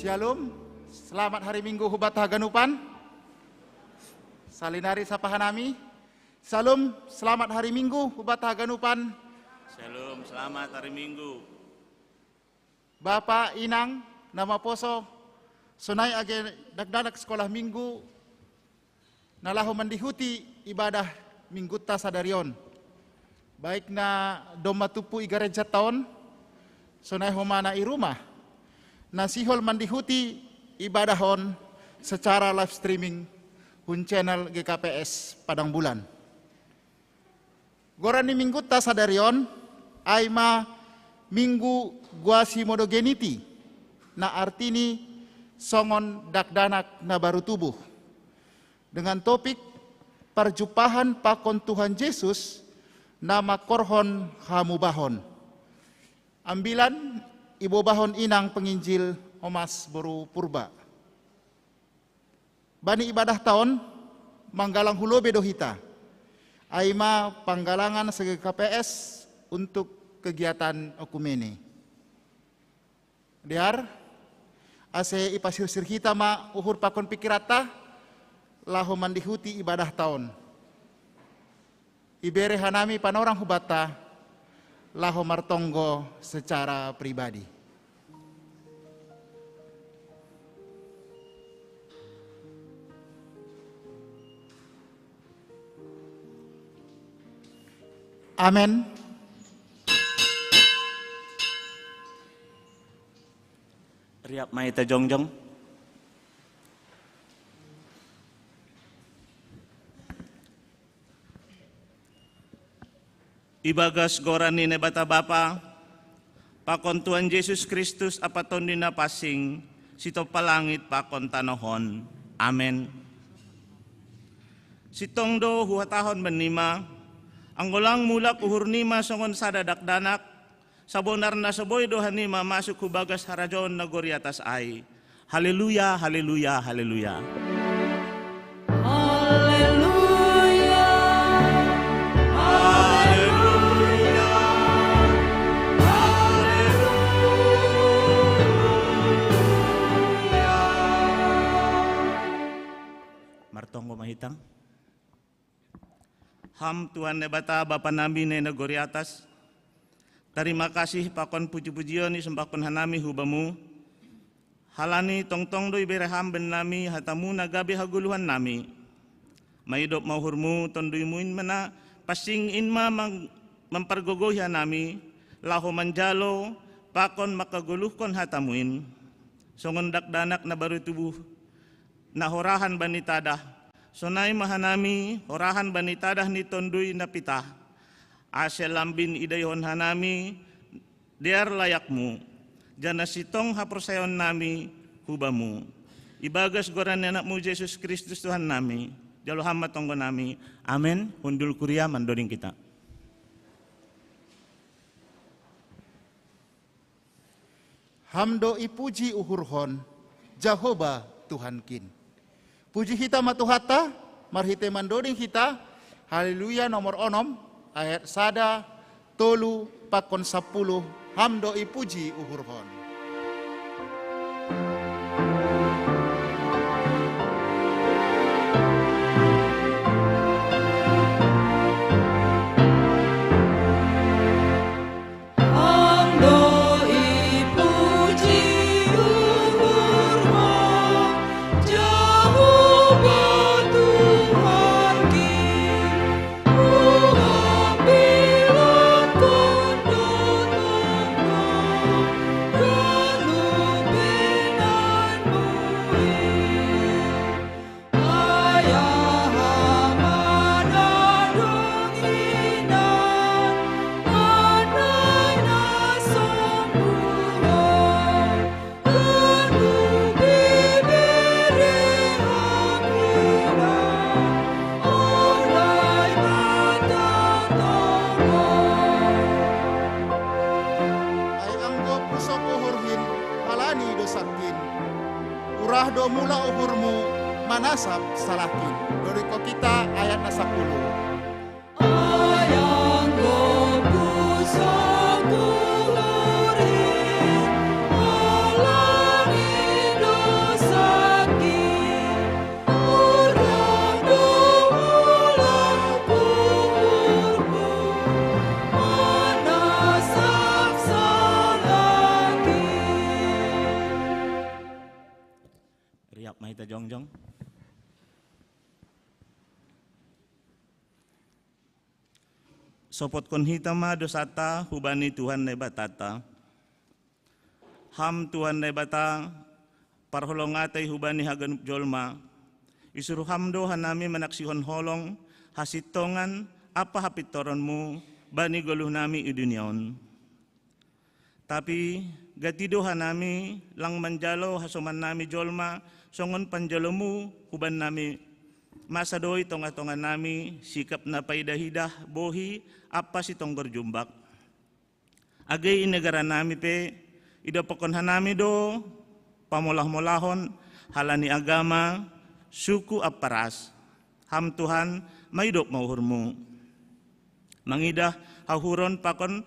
Shalom, selamat hari Minggu hubat haganupan. Salinari sapahanami. Shalom, selamat hari Minggu hubat haganupan. Shalom, selamat hari Minggu. Bapak Inang, nama poso, sunai age dagdanak sekolah Minggu, nalahu mendihuti ibadah Minggu ta sadarion. Baik na doma tupu igareja taon, sunai homana i rumah. Nasihol mandihuti ibadahon secara live streaming hun channel GKPS Padang Bulan. Gorani minggu ta sadarion aima minggu guasi modogeniti na artini songon dakdanak na baru tubuh. Dengan topik perjumpahan pakon Tuhan Yesus nama korhon hamubahon. Ambilan Ibu Bahon Inang penginjil Omas Boru Purba. Bani ibadah tahun manggalang hulobe dohita. Aima panggalangan segi KPS untuk kegiatan okumene. Diar ase ipasir kita ma uhur pakon pikirata lahu mandihuti ibadah tahun. Ibere hanami panorang hubata lahu martonggo secara pribadi. Amin. Riap maita jongjong. Ibagas gorani ne bata bapa, pakon Tuhan Yesus Kristus apaton dina pasing, sito palangit pakon tanohon. Amen. Sitong do huhatahon benima, anggolang mulak uhur nima songon sadadak danak, sabonar na saboy dohanima masuk hubagas harajon nagori atas ai. Haleluya, haleluya, haleluya. Martonggo mahitang. Ham Tuhan nebata Bapa Nabi ne negori atas. Terima kasih pakon puji-pujian ni sembakon hanami hubamu. Halani tong-tong doi bereham ben nami hatamu nagabe haguluhan nami. Maidop mauhurmu tonduimuin mena pasing inma mempergogohya nami. Lahu manjalo pakon makaguluhkon hatamuin. Songon dakdanak na baru tubuh na horahan banitadah. Sonai mahanami horahan banitadah ni tondui na pitah. Asel lambin idayhon hanami diar layakmu. Jana sitong haprosayon nami hubamu. Ibagas goran anakmu Yesus Kristus Tuhan nami. Jalo hamba tonggo nami. Amin. Hundul kuria mandoring kita. Hamdo ipuji uhurhon Jehovah Tuhan kin. Puji kita matuhata, marhite mandoring kita, haleluya nomor onom, ayat sada, tolu, pakon 10, hamdo ipuji uhurhon. Urahdo mula uhurmu manasab salakin. Doriko kita ayat 10. Ayang go puso Jongjong. Sopot kon hitama dosata hubani Tuhan na batata. Ham Tuhan na bata parholongatay hubani haganup jolma. Isuru hamdo hanami manaksihon holong hasitongan apa hapitoron mo bani goluh nami idunyaon. Tapi gatido hanami lang manjalo hasuman nami jolma songon panjalomu huban nami masadoy tonga-tonga nami sikap na paidahidah bohi apa si tong berjumbak. Agay negara nami pe idapokon hanami do pamolah-molahon halani agama suku aparas. Ham Tuhan maidop mauhurmu. Mangidah hahuron pakon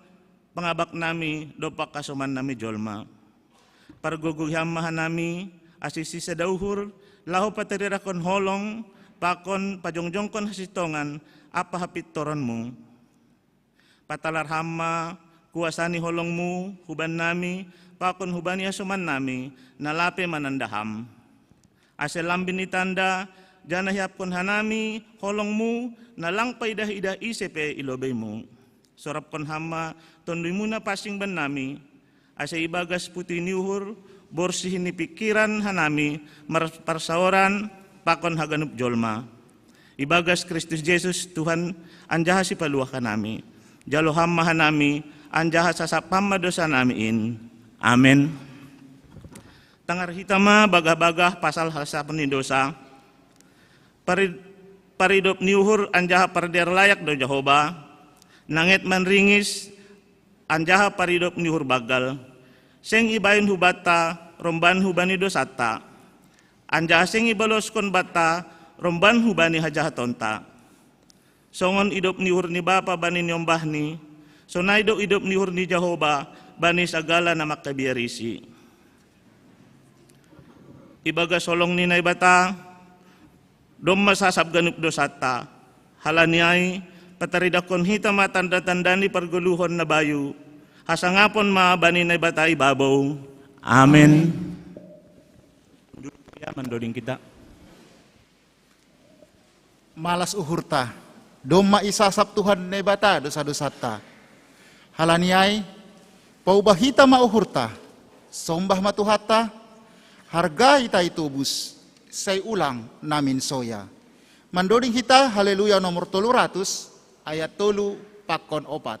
pangabak nami dopak kasuman nami jolma. Parguguham mahanami asisi sedauhur lahu patirirakon holong pakon pajongjongkon hasitongan apa hapit toronmu. Patalar hama kuasani holongmu huban nami pakon hubani asuman nami nalape manandaham. Aselambin itanda jana hiapkon hanami holongmu nalang paidah-idah isepe ilobemu. Sorapkon hama tonduymu na pasing ban nami asa ibagas putih niuhur borsih ni pikiran hanami marsaoran pakon haganup jolma. Ibagas Kristus Yesus Tuhan anjaha si paluah kanami. Jalo hama hanami anjaha sasapama dosa namiin. Amen. Tangar hitama bagah-bagah pasal halsapan ni dosa. Paridop niuhur anjaha parder layak do Jehoba. Nanget manringis anjaha paridop niuhur bagal. Seng ibayin hubata romban hubani dosata. Anjaha seng ibaloskon bata romban hubani hajah tonta. Songon idop niuhur ni bapa bani nyombah ni. Sonaido idop niuhur ni Jehoba bani sagala na makabiarisi. Ibaga solong ni naibata dom masasab ganup dosata. Halaniay pataridakon hitama tanda-tandani parguluhon na bayu. Hasangapon maabani naibata ibabaw. Amen. Mandoding kita. Malas uhurta, dom maisasap Tuhan nebata dosa-dosata. Halaniay, paubahita mauhurta, sombah matuhata, harga ita itubus, say ulang namin soya. Mandoding kita, haleluya nomor 300, ayat 3 pakon 4.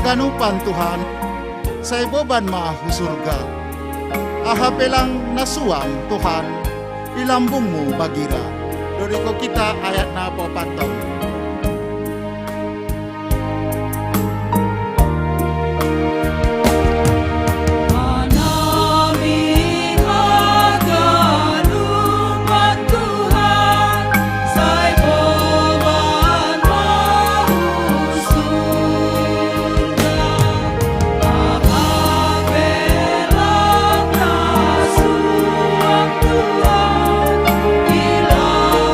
Ganupan Tuhan, sa iboban maahu surga. Ahapelang nasuam Tuhan, ilambung mo bagira. Doriko kita ayat na po pantong. Tuhan, ilang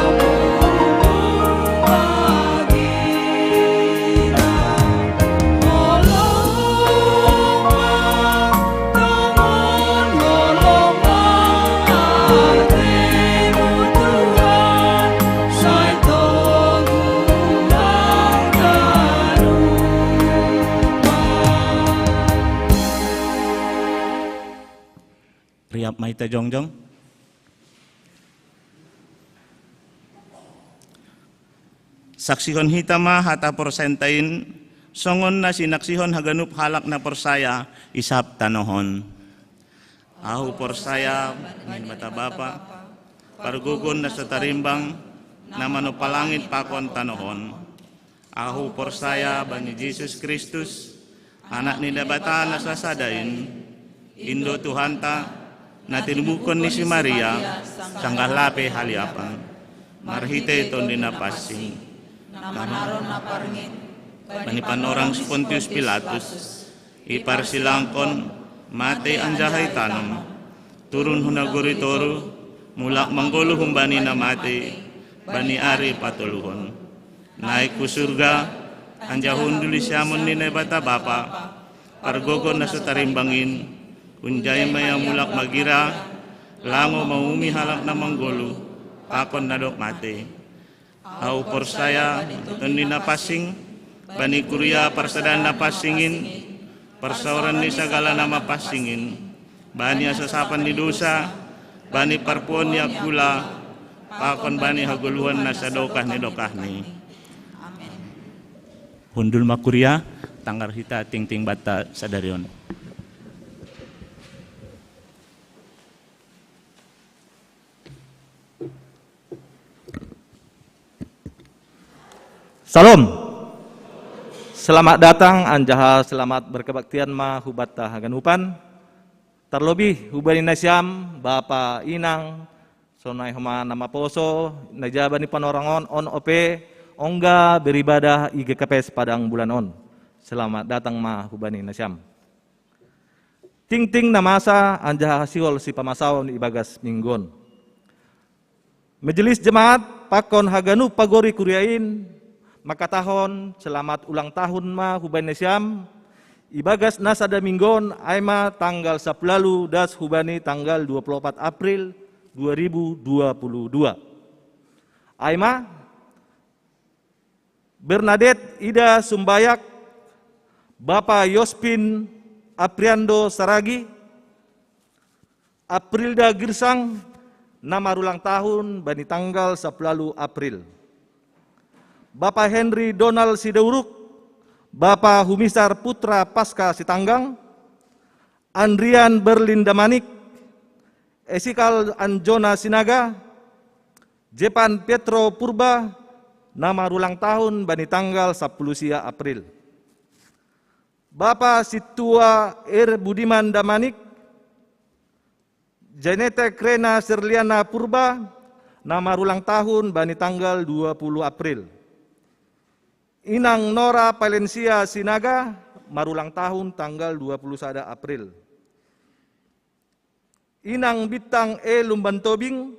Riap Maita Jongjong. Saksihon hitama hata porsentain, songon na sinaksihon haganup halak na porsaya, isap tanohon. Ahu porsaya, nin mata bapa, pargugon na sa tarimbang, na manupalangit pakon tanohon. Ahu porsaya bani Jesus Kristus, anak ni bata na sasadain, Indo Tuhanta, na tinubukon ni si Maria, sanggahlape haliapang, marhite ito ni napasing, namaron na parngit, panipanorang si Pontius Pilatus, iparsilangkon, mate anjahay tanam, turun hunaguritoro, mulak manggolo humbani na mate, bani ari patuluhon. Naik ku surga, anjahun duli siamon ni nebata bapa, pargogon na sa tarimbangin, unjay maya mulak magira, lango maumi halak na manggolo, pakon na dok mate. Hau porsaya, tundi na pasing, bani kurya parsadan na pasingin, persauran ni sagala na mapasingin, bani asasapan ni dosa, bani parpuan ni akula, pakon bani haguluhan na sa dokah ni. Hundul makurya, tanggar hita ting bata sadarion. Salam. Selamat datang anjaha selamat berkebaktian ma hubata haganupan. Terlebih hubani nasyam Bapa Inang sonai homa nama poso najabani panorangon on ope ongga beribadah IGKP Padang bulan on. Selamat datang ma hubani nasyam. Ting namasa anjaha siwol si pamasaon ibagas minggon. Majelis jemaat pakon haganu pagori kuryain maka tahun selamat ulang tahun ma hubani nasyam ibagas nasada minggon aima tanggal 10 das hubani tanggal 24 April 2022. Aima Bernadette Ida Sumbayak, Bapak Yospin Apriando Saragi, Aprilda Girsang, nama ulang tahun bani tanggal 10 April. Bapak Henry Donald Sidauruk, Bapak Humisar Putra Pasca Sitanggang, Andrian Berlin Damanik, Esikal Anjona Sinaga, Jepan Pietro Purba, nama ulang tahun bani tanggal 10 April. Bapak Situa Budiman Damanik, Janete Krena Serliana Purba, nama ulang tahun bani tanggal 20 April. Inang Nora Valencia Sinaga, marulang tahun tanggal 21 April. Inang Bitang Lumban Tobing,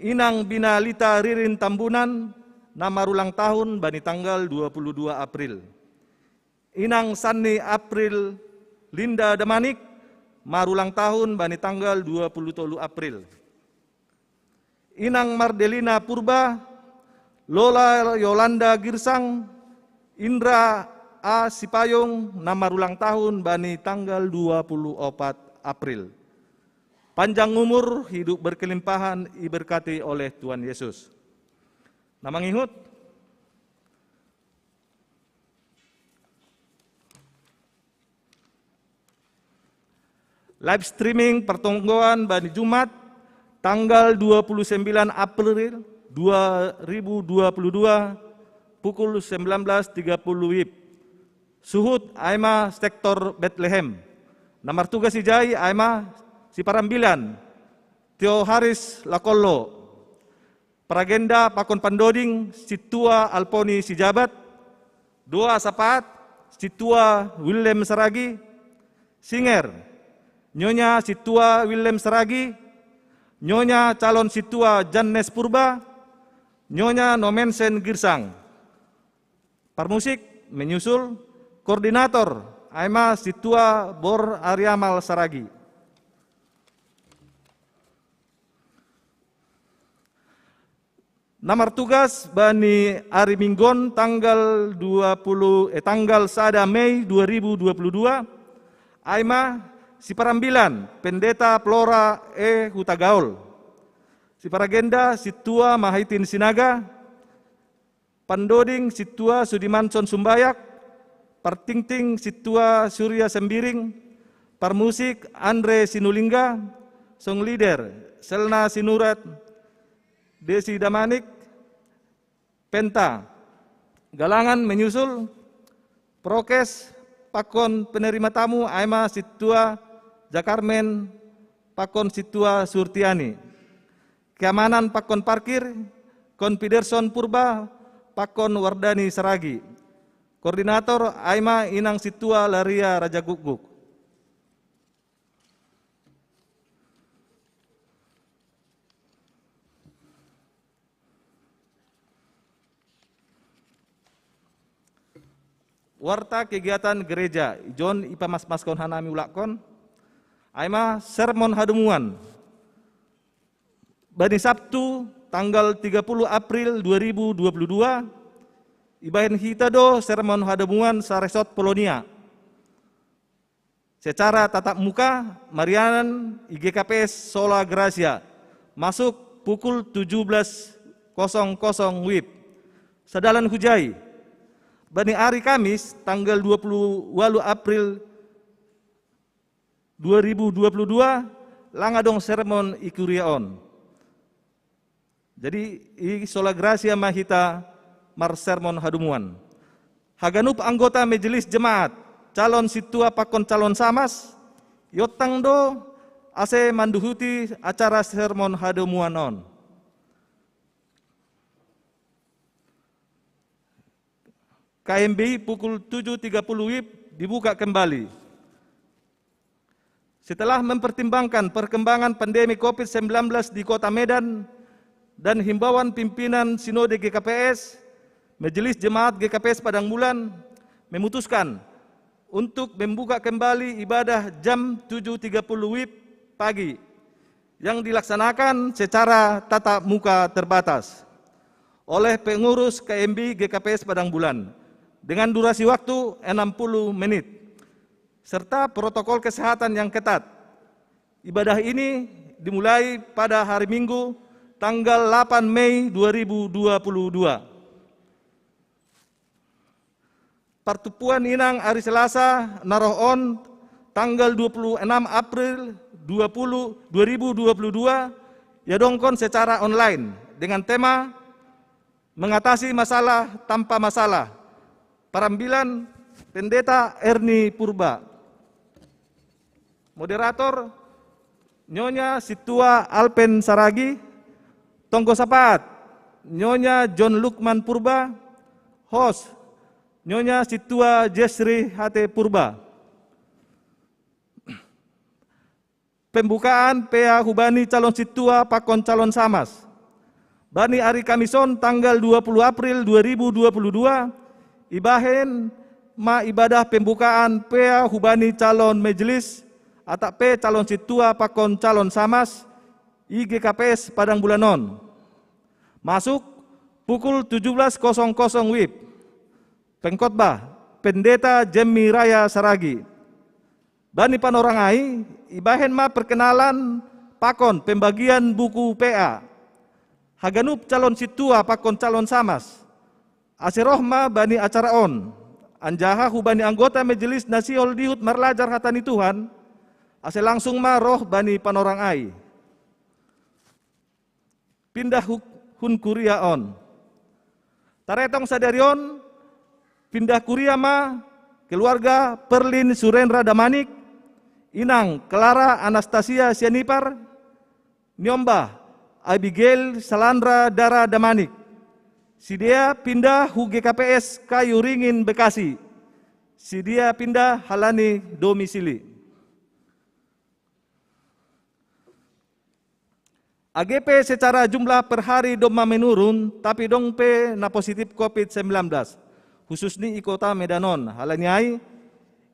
Inang Binalita Ririn Tambunan, nama ulang tahun bani tanggal 22 April. Inang Sanni April Linda Damanik, marulang tahun bani tanggal 23 April. Inang Mardelina Purba, Lola Yolanda Girsang, Indra A. Sipayung, nama ulang tahun bani tanggal 24 April. Panjang umur, hidup berkelimpahan, diberkati oleh Tuhan Yesus. Nama ngihut? Live streaming pertonggoan bani Jumat, tanggal 29 April 2022 pukul 19.30 WIB. Suhud Aima sektor Bethlehem. Nomor tugas Ijai Aima si Parambilan. Tio Haris Lakollo. Pragenda Pakon Pandoding Situa Alponi Sijabat. Doa Sapat Situa Willem Saragi. Singer Nyonya Situa Willem Saragi. Nyonya calon Situa Jannes Purba. Nyonya Nomensen Girsang. Permusik menyusul koordinator Aima Situa Bor Aryamal Saragi. Nomor tugas bani Ari Minggon tanggal 1 Mei 2022 Aima Siparambilan, Pendeta Flora E. Hutagaul. Siparagenda, Situa Mahitin Sinaga. Pandoding, Situa Sudimanson Sumbayak. Partingting, Situa Surya Sembiring. Parmusik, Andre Sinulingga. Song Leader, Selna Sinurat. Desi Damanik. Penta, Galangan menyusul. Prokes, Pakon penerima tamu Aima Situa Jakarmen, Pakon Situa Surtiani. Keamanan Pakon parkir, Konfiderson Purba, Pakon Wardani Saragi. Koordinator Aima Inang Situa Laria Raja Guguk. Warta kegiatan gereja John Ipa Maskon Hanami Ulakon Aima sermon hadumuan Bani Sabtu tanggal 30 April 2022 Ibahen hitado sermon hadumuan Saresot Polonia secara tatap muka Marianan IGKPS Sola Gracia masuk pukul 17.00 WIB Sadalan Hujai Bani hari Kamis tanggal 28 April 2022 langadong sermon ikuriaon. Jadi Sola Gracia mahita mar sermon hadumuan. Haganup anggota majelis jemaat calon situa pakon calon samas yotang do ase manduhuti acara sermon hadumuan on. KMBI pukul 7.30 WIB dibuka kembali. Setelah mempertimbangkan perkembangan pandemi COVID-19 di Kota Medan dan himbauan pimpinan Sinode GKPS, Majelis Jemaat GKPS Padang Bulan memutuskan untuk membuka kembali ibadah jam 7.30 WIB pagi yang dilaksanakan secara tatap muka terbatas oleh pengurus KMBI GKPS Padang Bulan dengan durasi waktu 60 menit, serta protokol kesehatan yang ketat. Ibadah ini dimulai pada hari Minggu, tanggal 8 Mei 2022. Pertupuan Inang hari Selasa, naroon, tanggal 26 April 2022, yadongkon secara online dengan tema mengatasi masalah tanpa masalah. Parambilan Pendeta Erni Purba. Moderator Nyonya Situa Alpen Saragi. Tonggo Sapat Nyonya John Lukman Purba. Host Nyonya Situa Jesri Hate Purba. Pembukaan PA Hubani calon situa pakon calon samas. Bani hari Kamison tanggal 20 April 2022 ibahen ma ibadah pembukaan PA Hubani calon majelis atau P calon situa pakon calon samas IGKPS Padang Bulanon. Masuk pukul 17.00 WIB. Pengkhotbah Pendeta Jemmi Raya Saragi. Bani panorangai ibahen ma perkenalan pakon pembagian buku PA. Haganup calon situa pakon calon samas. Aserohma bani acara on. Anjaha hubani anggota majelis nasiol dihut marlajar hatani Tuhan. Ase langsung ma roh bani panorangai. Pindah hun kuria on. Taretong sadarion pindah kuria ma keluarga Perlin Surendra Damanik, Inang Clara Anastasia Sianipar, Nyombah Abigail Salandra Dara Damanik. Sidia pindah hu GKPS Kayu Ringin Bekasi. Sidia pindah halani domisili. AGP secara jumlah per hari doma menurun, tapi dongpe na positif COVID-19. Khusus di Kota Medanon. Halanyai,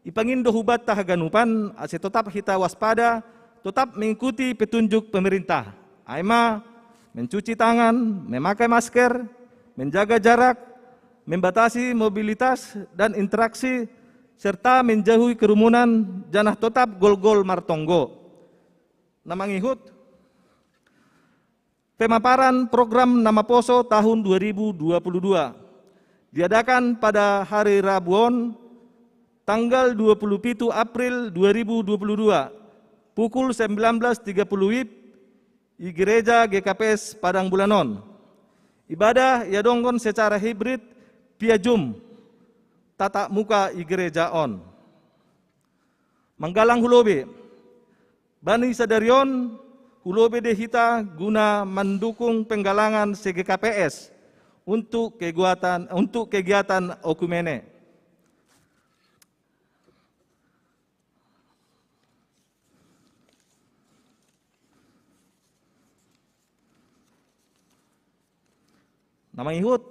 ipangindo hubat tahaganupan, ase tetap kita waspada, tetap mengikuti petunjuk pemerintah. Aima, mencuci tangan, memakai masker, menjaga jarak, membatasi mobilitas dan interaksi, serta menjauhi kerumunan, janah tetap gol-gol martonggo. Namangihut pemaparan program Nama Poso tahun 2022 diadakan pada hari Rabuon tanggal 27 April 2022 pukul 19.30 WIB di Gereja GKPS Padang Bulanon. Ibadah yadonggon secara hibrid via Zoom, tatap muka di gereja on. Manggalang hulobe, bani sadarion hulobe dehita guna mendukung penggalangan CGKPS untuk kegiatan okumene. Namangihut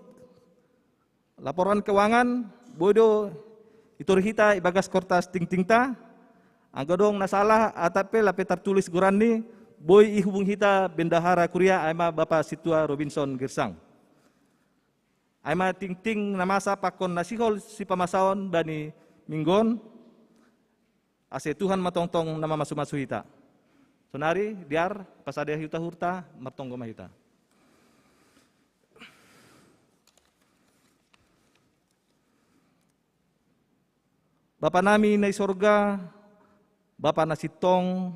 laporan keuangan bodo iturhita ibagas kortas ting-tingta anggadong nasalah atape lape tertulis gurani boy ihubung hita bendahara kuria aima Bapak Situa Robinson Girsang. Aima ting-ting namasa pakon nasihol si pamasaon bani minggon ase Tuhan matongtong nama masu-masu hita. Sonari diar pasade hita hurta martonggo mahita. Bapa nami na sorga, Bapa na sitong,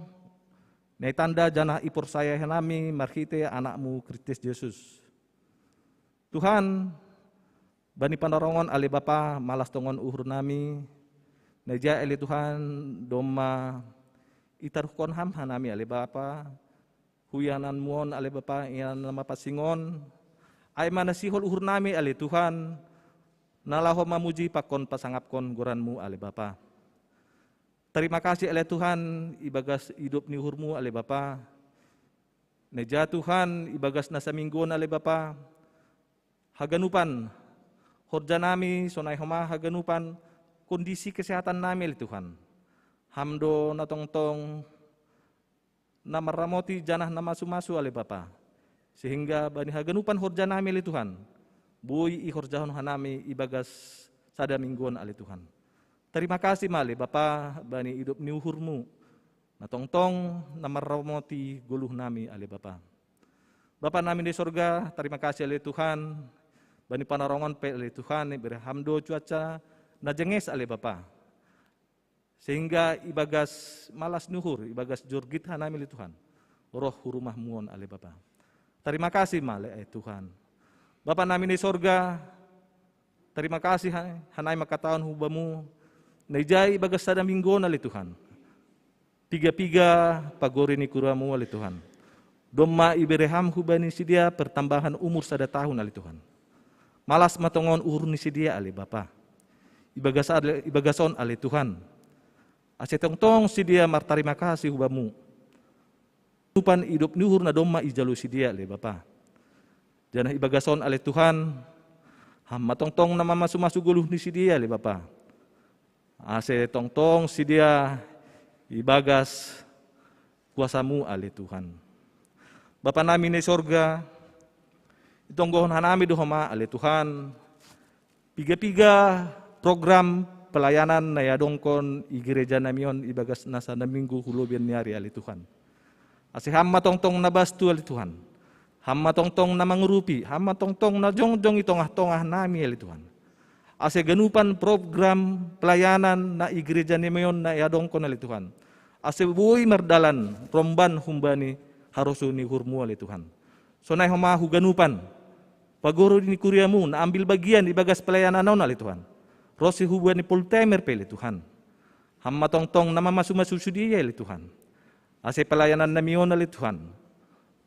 na tanda janah ipor saya nami marhite anakmu Kristus Yesus. Tuhan, bani panarongon ali Bapa malas tongon uhur nami, na ja ali Tuhan doma itarukon ham hanami ali Bapa, huyanan muon ali Bapa iyan nama pasingon, ay manasihol uhur nami ali Tuhan, nalaho mamuji pakon pasangapkon guranmu ale Bapa. Terima kasih ale Tuhan ibagas hidup ni hurmu ale Bapa. Neja Tuhan ibagas nasa mingguan ale Bapa. Haganupan horja nami sonay homa haganupan kondisi kesehatan nami ale Tuhan. Hamdo natongtong na maramoti janah na masu-masu ale Bapa. Sehingga bani haganupan horja nami ale Tuhan. Bui ihorjahon hanami ibagas sada mingguan ali Tuhan. Terima kasih mali Bapa bani hidup niuhurmu. Natongtong namaromoti guluh nami ali Bapa. Bapa nami di sorga, terima kasih ali Tuhan. Bani panarongon pe ali Tuhan, berhamdo cuaca najenges ali Bapa. Sehingga ibagas malas nuhur, ibagas jorgit hanami ali Tuhan. Roh hurumah muon ali Bapa. Terima kasih mali Tuhan. Bapa namin di sorga, terima kasih hanay makataon hubamu, naijay bagas sada minggo na li Tuhan. Piga-piga pagori ni kuramu ali Tuhan. Doma ibereham hubani si dia pertambahan umur sada tahun ali Tuhan. Malas matongon uhur ni si dia ali Bapa. Ibagason ali Tuhan. Asetong-tong si dia martarima kasih hubamu. Tupan hidup ni uhur na doma ijalu si dia ali Bapa. Janah ibagason ale Tuhan, hamma tongtong nama masu-masu guluh ni si dia le Bapa. Ase tongtong si dia ibagas kuasamu ale Tuhan. Bapa nami ni sorga, itonggohon hanami dohoma ale Tuhan. Piga-piga program pelayanan na yadongkon i gereja namion ibagas nasa na minggu hulobian niari ale Tuhan. Ase hamma tongtong nabastu ale Tuhan. Hamma tongtong na mangurupi, hamma tongtong na jongjong itongah-tongah nami ali Tuhan. Ase ganupan program pelayanan na igreja nimayon na iadongkon ali Tuhan. Ase buoy merdalan romban humbani harusu ni hurmu ali Tuhan. Sonay homa huganupan pagoro ni kuriamu na ambil bagian ibagas pelayanan naon ali Tuhan. Rosi hubani poltemer peli Tuhan. Hamma tongtong na mamasu-masu sudiya ali Tuhan. Ase pelayanan namion ali Tuhan.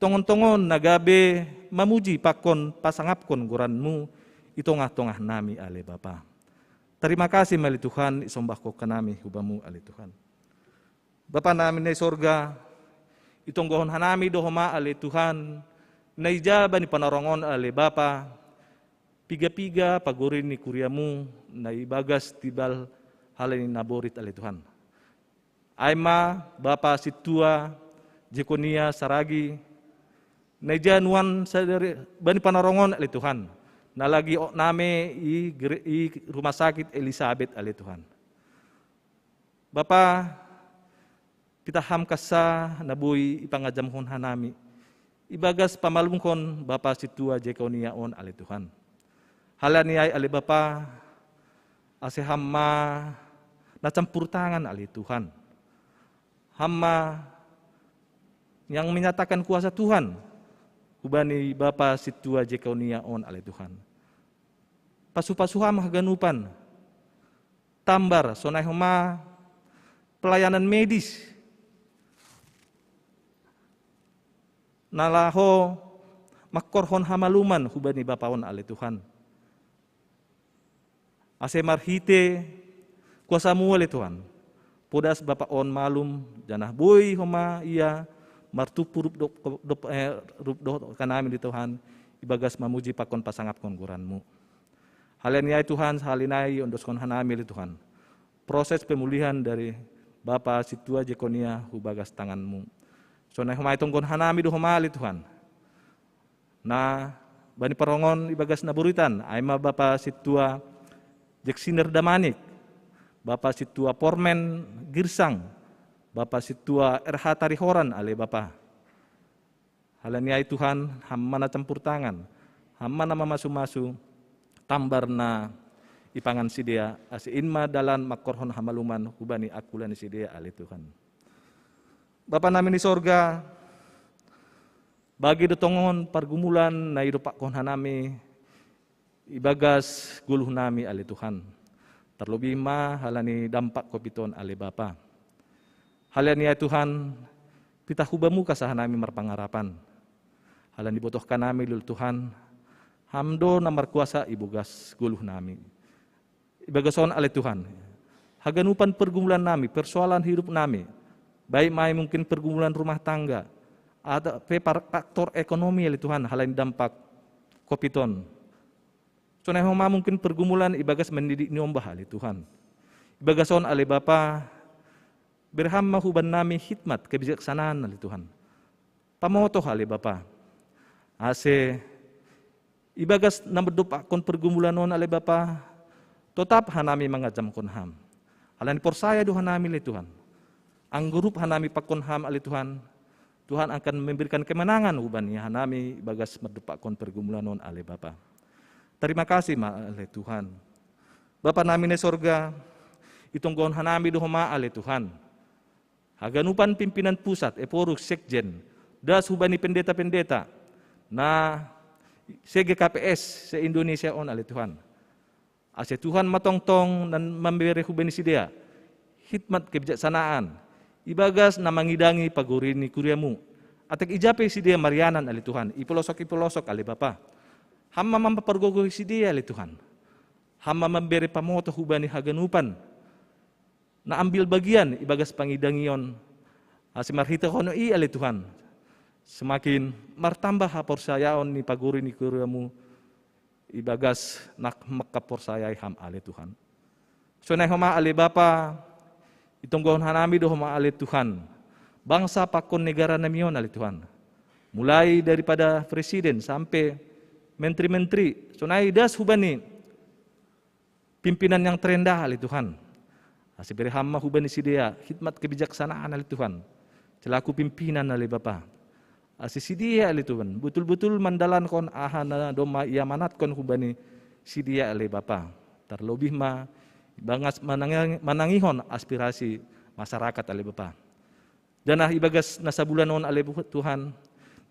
Tongon-tongon nagabe mamuji pakon pasangapkon guranmu itongah-tongah nami ale Bapa. Terima kasih mali Tuhan isombahko kanami hubamu ale Tuhan. Bapa namin na sorga itonggohon hanami dohoma ale Tuhan naijaba ni panarongon ale Bapa. Piga-piga pagorin ni kuriamu na ibagas tibal halin naborit ale Tuhan. Aima Bapa Situa Jekonia Saragi Najanuan sadari bani panarongon ali Tuhan. Nalagi name i rumah sakit Elizabeth ali Tuhan. Bapa, pitaham kasa nabui ipangajamhon hanami. Ibagas pamalungkon Bapa situa jekoniaon ali Tuhan. Halaniay ali Bapa, ase hamma nacampur tangan ali Tuhan. Hamma yang menyatakan kuasa Tuhan. Hubani Bapa situa jekoniaon ali Tuhan. Pasu-pasuham haganupan. Tambar sonai homa pelayanan medis. Nalaho makorhon hamaluman hubani bapaon ali Tuhan. Ase marhite kuasamu ali Tuhan. Podas bapaon malum janah boy homa iya martupu rup do kanami di Tuhan ibagas mamuji pakon pasangap kon guranmu. Haleniai Tuhan halinai ondoskon hanami li Tuhan. Proses pemulihan dari Bapa situa jekonia hubagas tanganmu. Sonai humai tonggon hanami do homali Tuhan. Na bani perongon ibagas naburitan aima Bapa situa jeksiner damanik. Bapa situa pormen girsang. Bapa situa RH tarihoran ale Bapa. Halaniai Tuhan hammana campur tangan. Hammana mamasu-masu tambar na ipangan sidia ase inma dalan makorhon hamaluman hubani akulan sidia ali Tuhan. Bapa namin di sorga, bagi detongon pargumulan na irupak kon hanami ibagas guluh nami ali Tuhan. Terlebih ma halani dampak kopiton ali Bapa. Halani ya Tuhan, pita hubamu kasahanami marpangarapan. Halani dibutuhkan nami lul Tuhan, hamdo namar kuasa ibugas guluh nami. Ibagason ali Tuhan, haganupan pergumulan nami, persoalan hidup nami, baik mai mungkin pergumulan rumah tangga, ada faktor ekonomi ali Tuhan, halain dampak kopiton. Sonai homa mungkin pergumulan ibagas mendidik nyombah ali Tuhan. Ibagason ali Bapa, berhamma huban nami hikmat kebijaksanaan ali Tuhan. Pamoto ali Bapa, ase ibagas nambedupak kon pergumulan non ali Bapa, tetap hanami mengajam kon ham. Halani porsaya do hanami ali Tuhan. Anggurup hanami pakon ham ali Tuhan. Tuhan akan memberikan kemenangan ubani hanami bagas merdupak kon pergumulan non ali Bapa. Terima kasih ma ali Tuhan. Bapa nami ne sorga, itonggon hanami do homa ali Tuhan. Haganupan pimpinan pusat, eporuk sekjen, das hubani pendeta-pendeta, na CGKPS se-Indonesia on ali Tuhan. Ase Tuhan matongtong dan memberi hubani sidia, hikmat kebijaksanaan, ibagas na mangidangi pagurini kuriamu, atek ijape sidia marianan ali Tuhan, ipolosok ali Bapa. Hamma mampapargogo sidia ali Tuhan. Hamma memberi pamoto hubani haganupan, na ambil bagian ibagas pangidangion ase marhita kono i ali Tuhan. Semakin martambah haporsayaon ni paguri ni kuriamu ibagas nak makaporsayai ham ali Tuhan. Sonai homa ali Bapa, itonggon hanami do homa ali Tuhan. Bangsa pakon negara namion ali Tuhan. Mulai daripada presiden sampai menteri-menteri, sonai das hubani pimpinan yang terendah ali Tuhan. Asiberi hamma hubani sidia, hikmat kebijaksanaan ali Tuhan. Selaku pimpinan ali Bapa. Asisidia ali Tuhan, betul-betul mandalan kon ahana doma ia manat kon hubani sidia ali Bapa. Terlebih ma bangas manangihon aspirasi masyarakat ali Bapa. Danah ibagas nasabulanon ali Tuhan.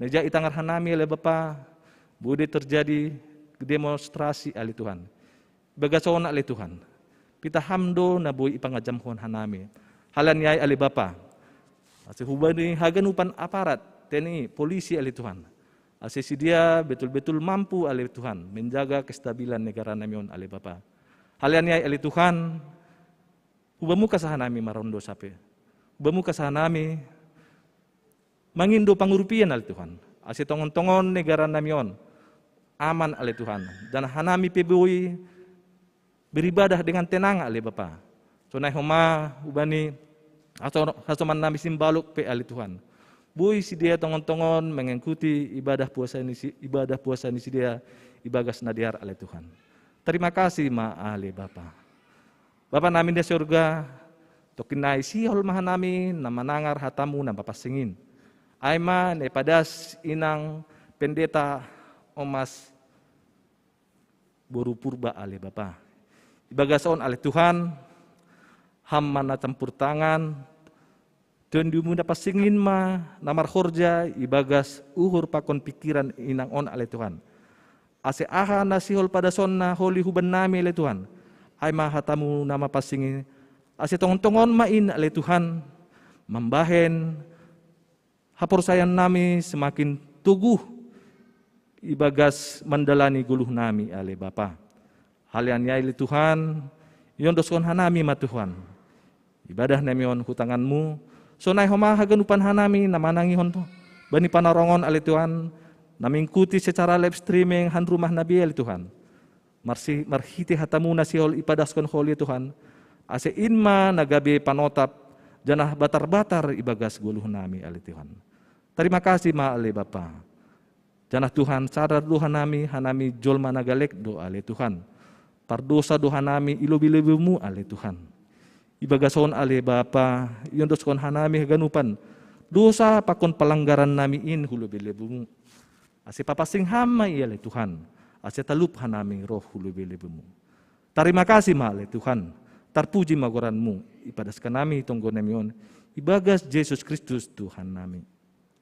Neja itangar hanami ali Bapa, bude terjadi demonstrasi ali Tuhan. Bagason ali Tuhan. Pita hamdo na boy ipangajamhon hanami. Halanyay ali Bapa. Ase hubani haganupan aparat, TNI, polisi ali Tuhan. Ase sidia betul-betul mampu ali Tuhan menjaga kestabilan negara namion ali Bapa. Halanyay ali Tuhan, hubamu kasahanami marondo sape. Hubamu kasahanami mangindo pangurupian ali Tuhan. Ase tongon-tongon negara namion aman ali Tuhan. Dan hanami PBOI beribadah dengan tenang ali Bapa. Sonai homa ubani atau nami simbaluk pe ali Tuhan. Bui si dia tongon-tongon mengikuti ibadah puasa ini si dia ibagas nadiar ali Tuhan. Terima kasih ma ali Bapa. Bapa nami di surga, Tokinay sihol mahanami na manangar hatamu na papasingin. Ayma na ipadas inang pendeta omas boru purba ale Bapa. Ibagason ale Tuhan, hamman na campur tangan, tundu na pasingin ma namar horja ibagas uhur pakon pikiran inang on ale Tuhan. Ase aha na sihol pada son na holi huban nami ale Tuhan. Ay mahatamu nama pasingin. Ase tongon-tongon main ale Tuhan. Mambahen. Hapor sayan nami semakin tuguh. Ibagas mandalani guluh nami ale Bapa. Halian ya ale Tuhan. Yon doskon hanami ma Tuhan. Ibadah nami on hutanganmu. Sonay homa haganupan hanami namanangi hon to. Bani panarongon ale Tuhan. Namingkuti secara live streaming han rumah Nabi ale Tuhan. Marhiti hatamu na sihol ipadaskon holi Tuhan. Ase inma nagabi panotap janah batar-batar ibagas guluh nami ali Tuhan. Terima kasih ma ale Bapa. Janah Tuhan sadar doha nami hanami jolma nagalek do ale Tuhan. Pardosa doha nami ilobi-lobimu ale Tuhan. Ibagason ale Bapa yondoskon hanami ganupan. Dosa pakon pelanggaran nami in hulubi-lobimu. Ase papasing hama ale Tuhan. Ase talup hanami roh hulubi-lobimu. Terima kasih ma ale Tuhan. Tarpuji magoranmu, ipadaskan nami tonggo namion, ibagas Yesus Kristus Tuhan nami.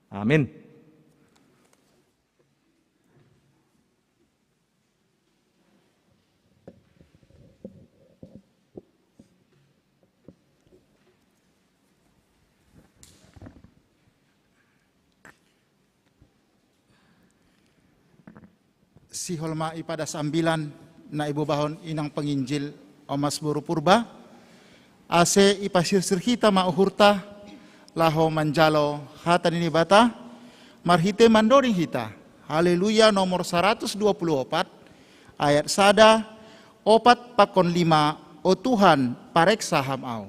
Amin. Si holma ipada sambilan na ibu bahon inang penginjil omas boru purba, ase ipasirsir hita mauhurta, laho manjalo hata nini bata, marhite mandoring hita. Haleluya nomor 124, ayat sada, 4:5, o Tuhan pareksa ham au.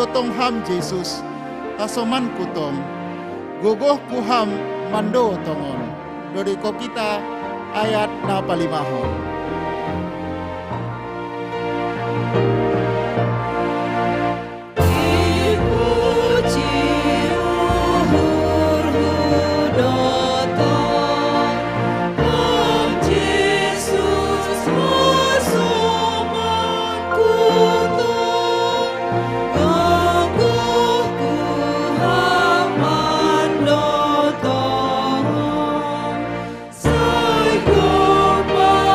dotong ham Jesus, tasoman kutong, gogoh kuham mando tongon, dari ko kita ayat na palimahon. Go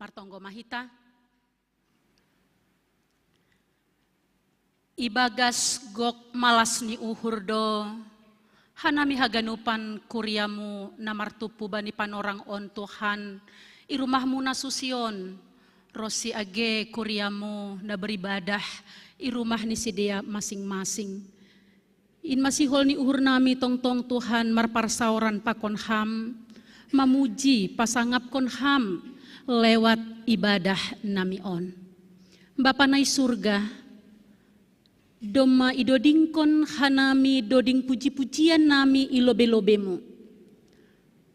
Martonggo mahita. Ibagas gok malas ni uhurdo, hanami haganupan kuryamu na martupu bani panorang on Tuhan, irumahmu na susion, rosi age kuryamu na beribadah, irumah ni sidia masing-masing. In masihol ni uhur nami tongtong Tuhan marparsauran pakon ham, mamuji pasangap kon ham, lewat ibadah nami on. Bapa nai surga, doma idodingkon hanami doding puji-pujian nami ilobe-lobemu.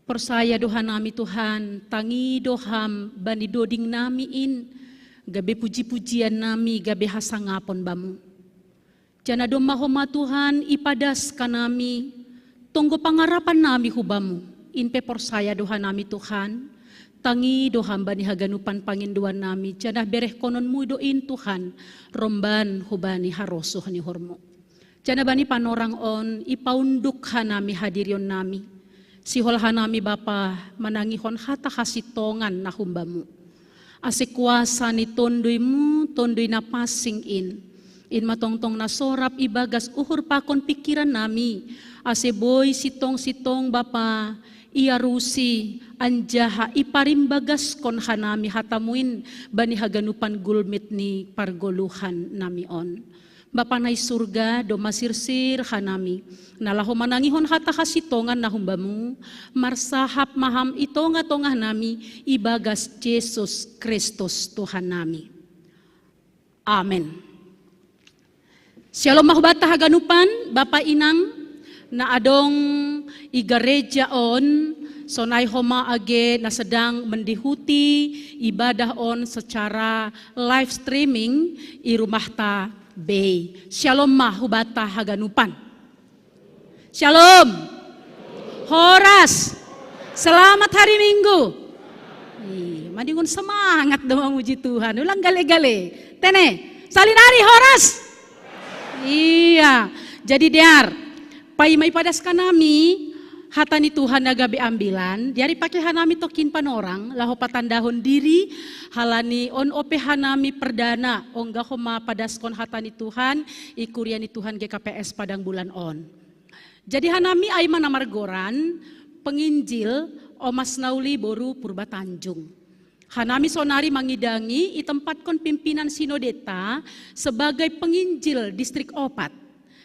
Persaya doha nami Tuhan, tangi doham bani doding nami in, gabe puji-pujian nami gabe hasangapon bamu. Jana doma homa Tuhan ipadas kanami, tonggo pangarapan nami hubamu, inpe persaya doha nami Tuhan, tangi doham bani haganupan panginduan nami, janah bereh konon mudoin Tuhan, romban hubani harosuh ni hormo. Janah bani panorang on, ipaunduk hanami hadirion nami. Sihol hanami Bapa manangihon hata hasitongan na humbamu. Ase kuasa ni tondoimu, tondoi na passing in. In matongtong na sorap ibagas uhur pakon pikiran nami. Ase boy sitong-sitong Bapa, iarusi anjaha iparimbagas kon hanami hatamuin bani haganupan gulmit ni pargoluhan nami on. Bapa nai surga do masirsir hanami nalaho manangihon hata hasitongan na humbamu marsahap maham itonga-tongah nami ibagas Yesus Kristus Tuhan nami. Amen. Shalom mahubata haganupan Bapa Inang na adong igareja on sonay homa age na sedang mendihuti ibadah on secara live streaming i rumah ta bay. Shalom mahubata haganupan. Shalom. Horas. Selamat hari Minggu. Madingun semangat doang muji Tuhan. Ulang gale-gale. Tene, salinari Horas. Iya. Jadi dear, pai mai padas kanami hatani Tuhan nagabe ambilan diari pakai hanami tokin panorang laho patandahon diri halani on ope hanami perdana ongga homa padaskon hatani Tuhan ikuriani Tuhan GKPS Padang Bulan on. Jadi hanami ai mana margoran penginjil Omas Nauli Boru Purba Tanjung. Hanami sonari mangidangi i tempat kon pimpinan sinodeta sebagai penginjil distrik Opat.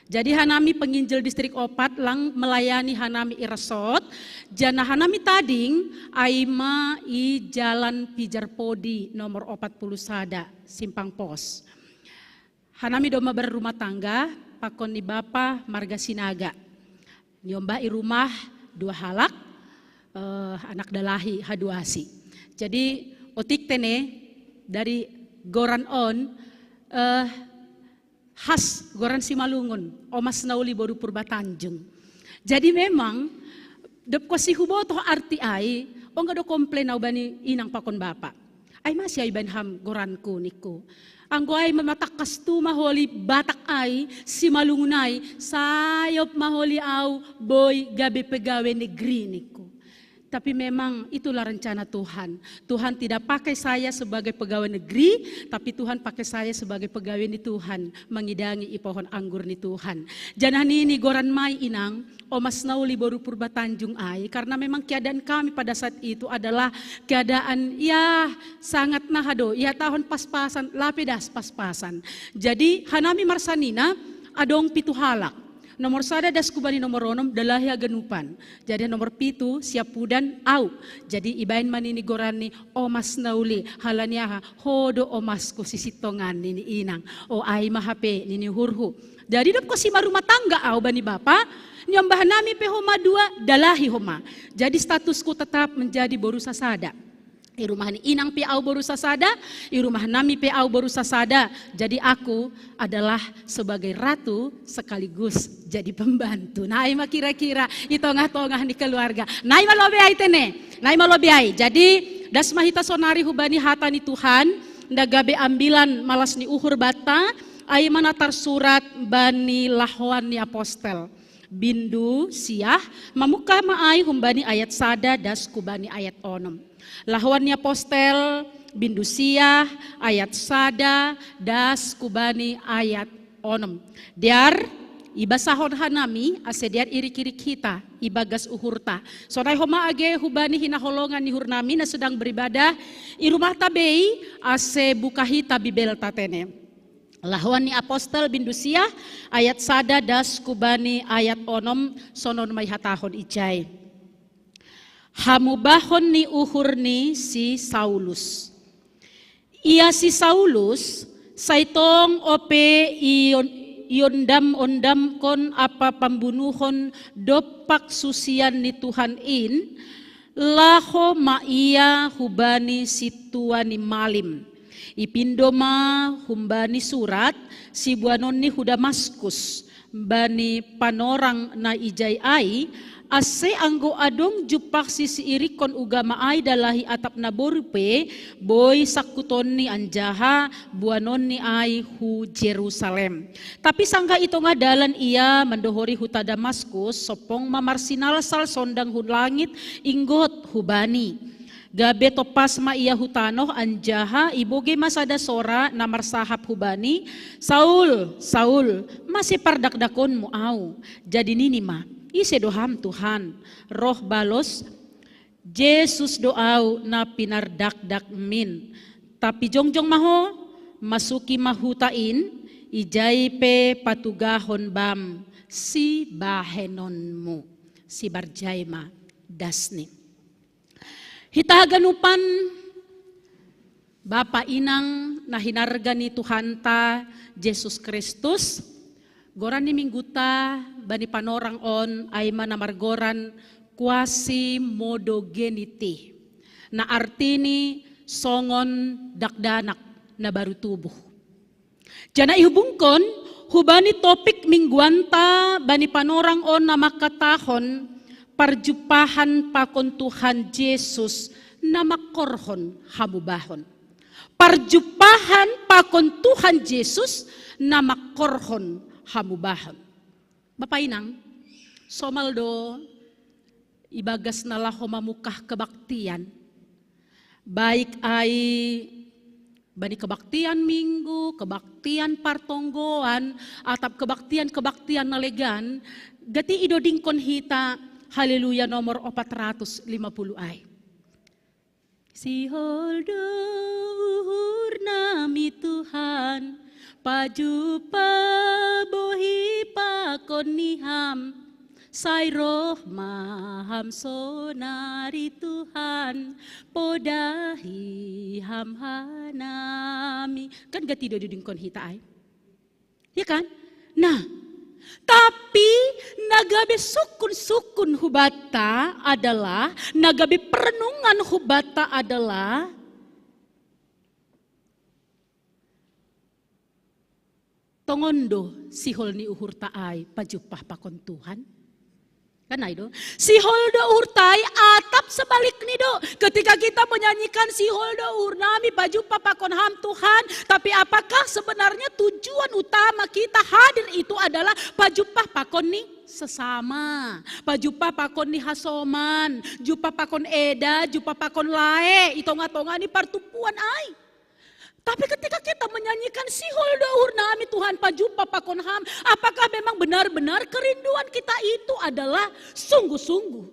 Jadi hanami penginjil distrik Opat lang melayani hanami iresot, jana hanami tading aima i jalan Pijar Podi nomor 40 sada Simpang Pos. Hanami doma berumah tangga pakon ni Bapa Marga Sinaga. Nyomba i rumah 2 halak, anak dalahi haduasi. Jadi otik tene dari goran on khas Goran Simalungun, Omas Nauli Boru Purba Tanjung. Jadi memang dep ko si hubo to arti ai, o nga do komplain au bani inang pakon Bapa. Ay masih ay banham goranku niku. Anggo ay mamatakas tu maholi batak ay Simalungun ay sayop maholi au boy gabi pegawe negeri niku. Tapi memang itulah rencana Tuhan. Tuhan tidak pakai saya sebagai pegawai negeri, tapi Tuhan pakai saya sebagai pegawai ni Tuhan, mengidangi i pohon anggur ni Tuhan. Jangan ini goran mai inang, Omas Nauli Boru Purba Tanjung ai, karena memang keadaan kami pada saat itu adalah keadaan ya sangat nahado, ya tahun pas-pasan, lapedas pas-pasan. Jadi hanami marsanina adong 7 halak. Nomor sada das kubani nomor onom dalahi aganupan. Jadi nomor 7 siapudan au. Jadi ibain manini gorani Omas Nauli halaniaha hodo omasku sisitongan nini inang. O ay mahape nini hurhu. Jadi dap ko si marumah tangga au bani Bapa. Nyambah nami pe homa 2 dalahi homa. Jadi statusku tetap menjadi boru sasada. I rumah ni inang pi au boru sasada, i rumah nami pi au boru sasada. Jadi aku adalah sebagai ratu sekaligus jadi pembantu. Nah, ima kira-kira i tongah-tongah ni keluarga. Nah, ima lobe ai tene. Nah, ima lobe ai. Jadi das mahita sonari hubani hata ni Tuhan, ndagabe ambilan malas ni uhur bata, ai manatar surat bani lahuan ni apostel. Bindu siah mamuka maai humbani ayat sada das kubani ayat onom. Lahuan ni apostel bindusia ayat sada das kubani ayat onom. Diar ibasahon hanami ase diar irik-irik kita ibagas uhurta. Sonai homa age hubani hinaholongan ni hurnami na sedang beribadah i rumah tabei ase bukahita bibel tatene. Lahuan ni apostel bindusia ayat sada das kubani ayat onom sonon may hatahon ijay. Hamubahon ni uhur ni si Saulus. Ia si Saulus saitong ope iondam-ondam kon apa pembunuhon dopak susian ni Tuhan in laho maia hubani situani malim. Ipindoma humbani surat si buanon ni Damaskus bani panorang na ijay ay ase anggo adong jupak sisi irikon ugama ay dalahi atap na borupe boy sakuton ni anjaha buanon ni ay hu Jerusalem. Tapi sangka ito nga dalan ia mandohori huta Damaskus sopong mamarsinalsal sondang hu langit inggot hubani. Gabe topas ma iya hutanoh anjaha iboge masada sora na marsahap hubani Saul, Saul masih pardakdakon mo au jadi nini ma ise doham Tuhan roh balos Jesus doau na pinardakdak min tapi jongjong maho masuki mahutain ijay pe patugahon bam si bahenonmu si barjayma dasni. Hitaganupan Bapa inang na hinarga ni Tuhan ta Jesus Kristus goran ni mingguta bani panorang on ay manamargoran quasi modogenity na artini songon dakdanak na baru tubuh. Jana ihubungkon hubani topik mingguanta bani panorang on na makatahon parjupahan pakon Tuhan Yesus na makorhon hamubahon. Parjupahan pakon Tuhan Yesus na makorhon hamubahon. Bapak inang, somaldo ibagas na laho mamukah kebaktian. Baik ay bani kebaktian minggu, kebaktian partonggoan, atap kebaktian nalegan, gati idodingkon hita Haleluya nomor 450 ay. Siholdo uhur nami Tuhan, pajupa bohi pakon niham, say roh maham sonari Tuhan, podahi ham hanami. Kan gak tidur didingkon hita ay? Ya kan? Nah, tapi nagabe sukun-sukun hubata adalah, nagabe perenungan hubata adalah tongondo sihol ni uhur taay pajupah pakon Tuhan. Kan itu sihol do uhur taay atap sebalik ni do. Ketika kita menyanyikan sihol do uhur nami pajupah pakon ham Tuhan, tapi apakah sebenarnya tujuan utama kita hadir itu adalah pajupah pakon ni sesama, pajupah pakon ni hasoman, jupah pakon eda, jupah pakon lae, itonga-tonga ni partupuan ay. Tapi ketika kita menyanyikan sihol daur nami Tuhan pajupa pakon ham, apakah memang benar-benar kerinduan kita itu adalah sungguh-sungguh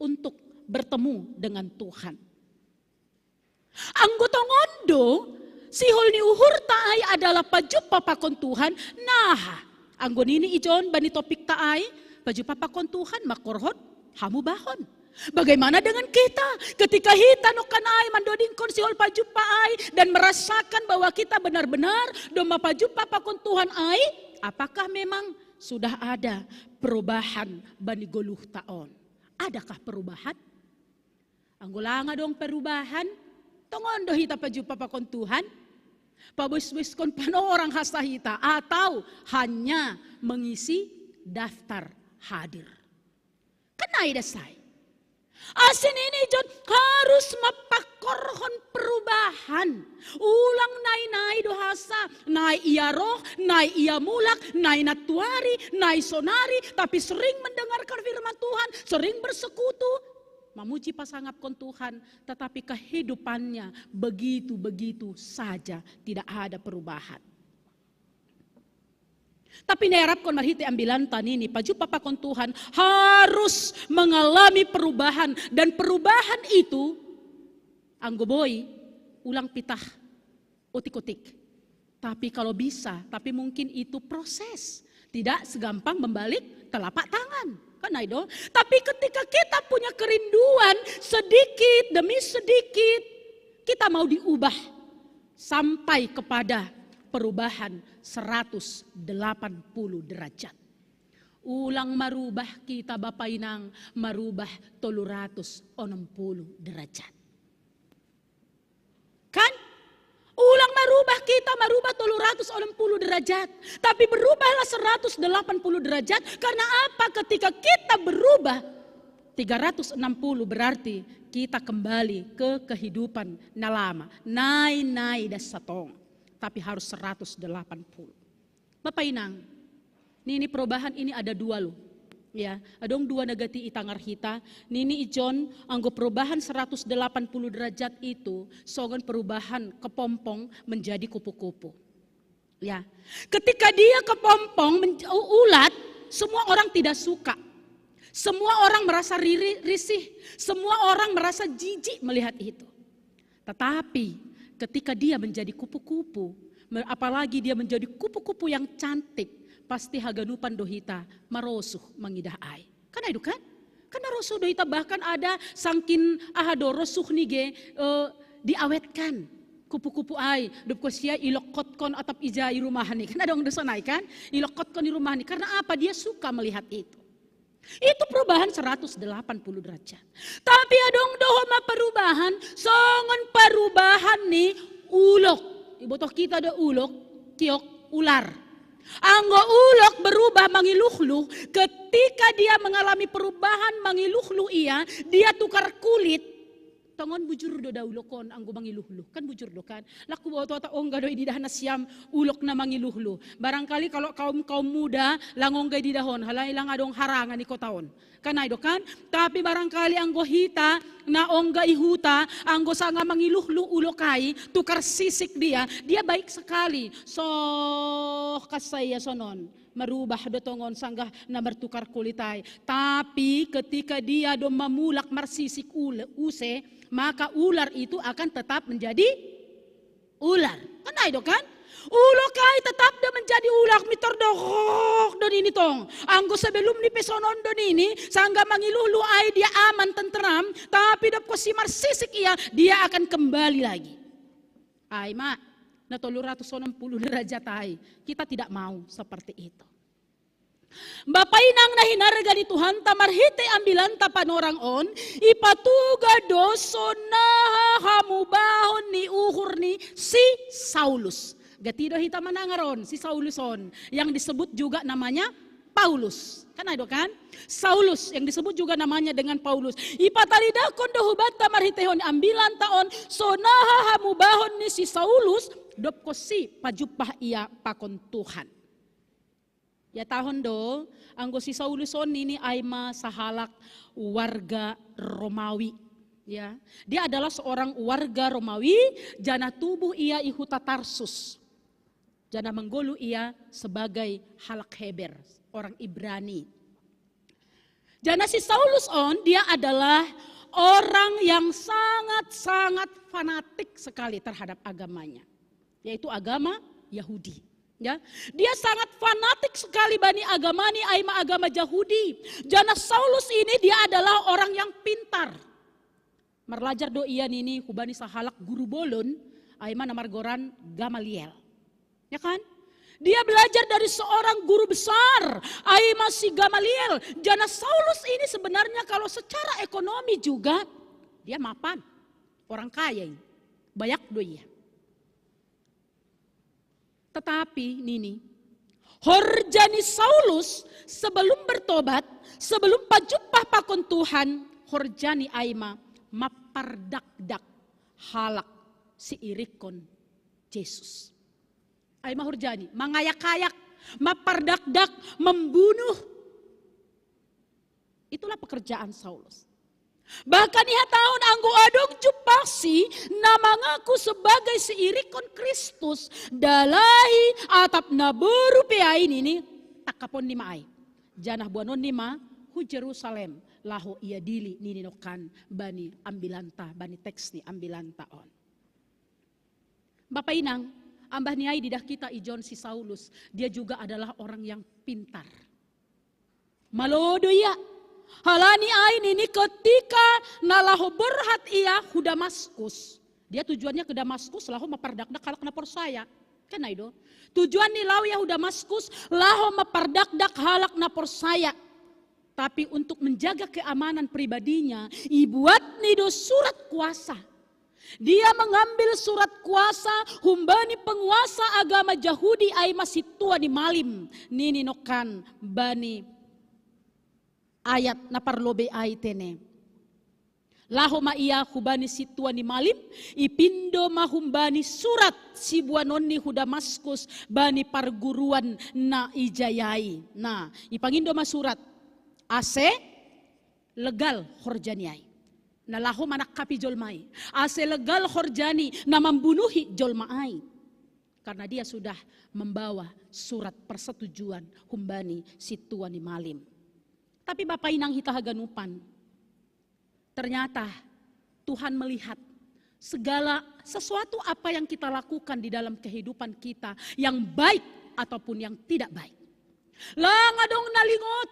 untuk bertemu dengan Tuhan? Anggota ngondo sihol ni uhur taay adalah pajupa pakon Tuhan. Nah, anggon ini ijon bani topik taay pajupa pakon Tuhan makorhon hamu bahon. Bagaimana dengan kita ketika hita no kanai mandoding konsihol pajupa ay dan merasakan bahwa kita benar-benar doma pajupa pakon Tuhan ay, apakah memang sudah ada perubahan bani goluh taon? Adakah perubahan? Anggolanga dong perubahan. Tongondo hita pajupa pakon Tuhan. Pabus-bus kon pano orang hasahita atau hanya mengisi daftar hadir. Kenai dasai. Asin ini John harus mapakorhon perubahan. Ulang nai dohasa, nai iya roh, nai iya mulak, nai natuari, nai sonari. Tapi sering mendengarkan firman Tuhan, sering bersekutu. memuji pasangap kon Tuhan, tetapi kehidupannya begitu-begitu saja, tidak ada perubahan. Tapi neharap kon marhiti ambilan tanini, paju papa kon Tuhan harus mengalami perubahan, dan perubahan itu anggoboy ulang pitah utik-utik. Tapi kalau bisa, tapi mungkin itu proses, tidak segampang membalik telapak tangan. Kan itu. Tapi ketika kita punya kerinduan sedikit demi sedikit, kita mau diubah sampai kepada perubahan 180 derajat. Ulang marubah kita Bapak Inang, marubah 360 derajat. Kan? Ulang marubah kita, marubah 360 derajat. Tapi berubahlah 180 derajat. Karena apa? Ketika kita berubah 360 berarti kita kembali ke kehidupan na lama. Nai das satong. Tapi harus 180. Bapak Inang, ini perubahan ini ada dua loh. Ya, adong dua negati itangar hita. Nini ijon anggo perubahan 180 derajat itu songon perubahan kepompong menjadi kupu-kupu. Ya. Ketika dia kepompong ulat, semua orang tidak suka. Semua orang merasa risih, semua orang merasa jijik melihat itu. Tetapi ketika dia menjadi kupu-kupu, apalagi dia menjadi kupu-kupu yang cantik, pasti haganupan dohita marosuh mengidah ai. Kan itu kan? Karena rosuh dohita bahkan ada sangkin ahado rosuh nige diawetkan kupu-kupu ai. Dupko sia ilokotkon atap ija i rumahan nih. Kan ada orang desa naik kan? Ilokotkon di rumahan nih. Karena apa? Dia suka melihat itu. Itu perubahan 180 derajat. Tapi adong dohoma perubahan, songon perubahan nih ulok. Ibotoh kita ada ulok, kiok ular. Anggo ulok berubah mangiluhluh, ketika dia mengalami perubahan mangiluhluh dia tukar kulit. Tangon bujur do daulokon anggo mangiluhluh, kan bujur do kan. Laku bawa tuata ongga do di dahana siam ulok na mangiluhluh. Barangkali kalau kaum muda langongga di dahon, halailang adong harangan iko taon. Kana itu kan, tapi barangkali anggo hita na ongga ihuta, anggo sanga mangiluhluh ulokai, tukar sisik dia baik sekali. So kasaya sonon, merubah dotongon sanggah na bertukar kulitai. Tapi ketika dia do memulak marsisik use, maka ular itu akan tetap menjadi ular. Kan itu kan? Ulokai tetap dia menjadi ular mitor dohok don ini tong. Anggo sebelum ni pesonon don ini sangga mangiluhlu ai dia aman tenteram, tapi dap ko si marsisik dia akan kembali lagi. Ai mak, na 360 derajat ai. Kita tidak mau seperti itu. Bapak Inang na hinarga ni Tuhan tamarhite ambilan tapan orang on ipatuga doso na hamubahon ni uhur ni si Saulus. Gatido hita manangaron si Sauluson yang disebut juga namanya Paulus. Kan ada kan? Saulus yang disebut juga namanya dengan Paulus. Ipatalida kondo hubat tamarhitehon ambilan taon sonaha hamubahon ni si Saulus dopko si pajupah ia pakon Tuhan. Ya tahun do, anggo si Sauluson ini aima sahalak warga Romawi. Ya, dia adalah seorang warga Romawi, jana tubuh ia ihuta Tarsus. Jana menggolu ia sebagai halak Heber, orang Ibrani. Jana si Saulus dia adalah orang yang sangat-sangat fanatik sekali terhadap agamanya. Yaitu agama Yahudi. Ya, dia sangat fanatik sekali bani agama ni aima agama Yahudi. Jana Saulus ini dia adalah orang yang pintar. Merlajar do iya nini hubani sahalak guru bolon aima namargoran Gamaliel. Ya kan? Dia belajar dari seorang guru besar aima si Gamaliel. Jana Saulus ini sebenarnya kalau secara ekonomi juga dia mapan. Orang kaya ini. Banyak do iya. Tetapi Nini, horjani Saulus sebelum bertobat, sebelum pajupah pakon Tuhan, horjani aima mapardakdak halak si irikon Yesus. Aima horjani, mangayak-kayak, mapardakdak, membunuh. Itulah pekerjaan Saulus. Bahkan iha tahun anggo adong jupaksi na mengaku sebagai seirikon Kristus dalahi atap na berupiain ini takapon ni maay. Janah buanon ni ma hu Jerusalem laho ia dili nininokan bani ambilanta bani teks ni ambilanta on. Bapak Inang, ambah niai didah kita ijon si Saulus, dia juga adalah orang yang pintar. Malodo ya. Halani ain ini ketika nalahu berhat ia hu Damaskus. Dia tujuannya ke Damaskus lahu mapardakdak halak na persaya. Kan itu. Tujuan ni lau ya hu Damaskus lahu mapardakdak halak na persaya. Tapi untuk menjaga keamanan pribadinya, ibuat nido surat kuasa. Dia mengambil surat kuasa humbani penguasa agama Yahudi ai masih tua di malim. Nini nokan bani ayat na parlobe ay tene. Laho ma iya hubani situa ni malim, ipindo mahumbani surat si buanon ni hu Damaskus bani parguruan na ijayai. Nah, ipangindo ma surat ase legal horjaniai. Na laho manakapi jolmai. Ase legal horjani na membunuhi jolmaai. Karena dia sudah membawa surat persetujuan humbani situa ni malim. Tapi Bapak Inang hita haganupan, ternyata Tuhan melihat segala sesuatu apa yang kita lakukan di dalam kehidupan kita, yang baik ataupun yang tidak baik. Lang adong nalingot,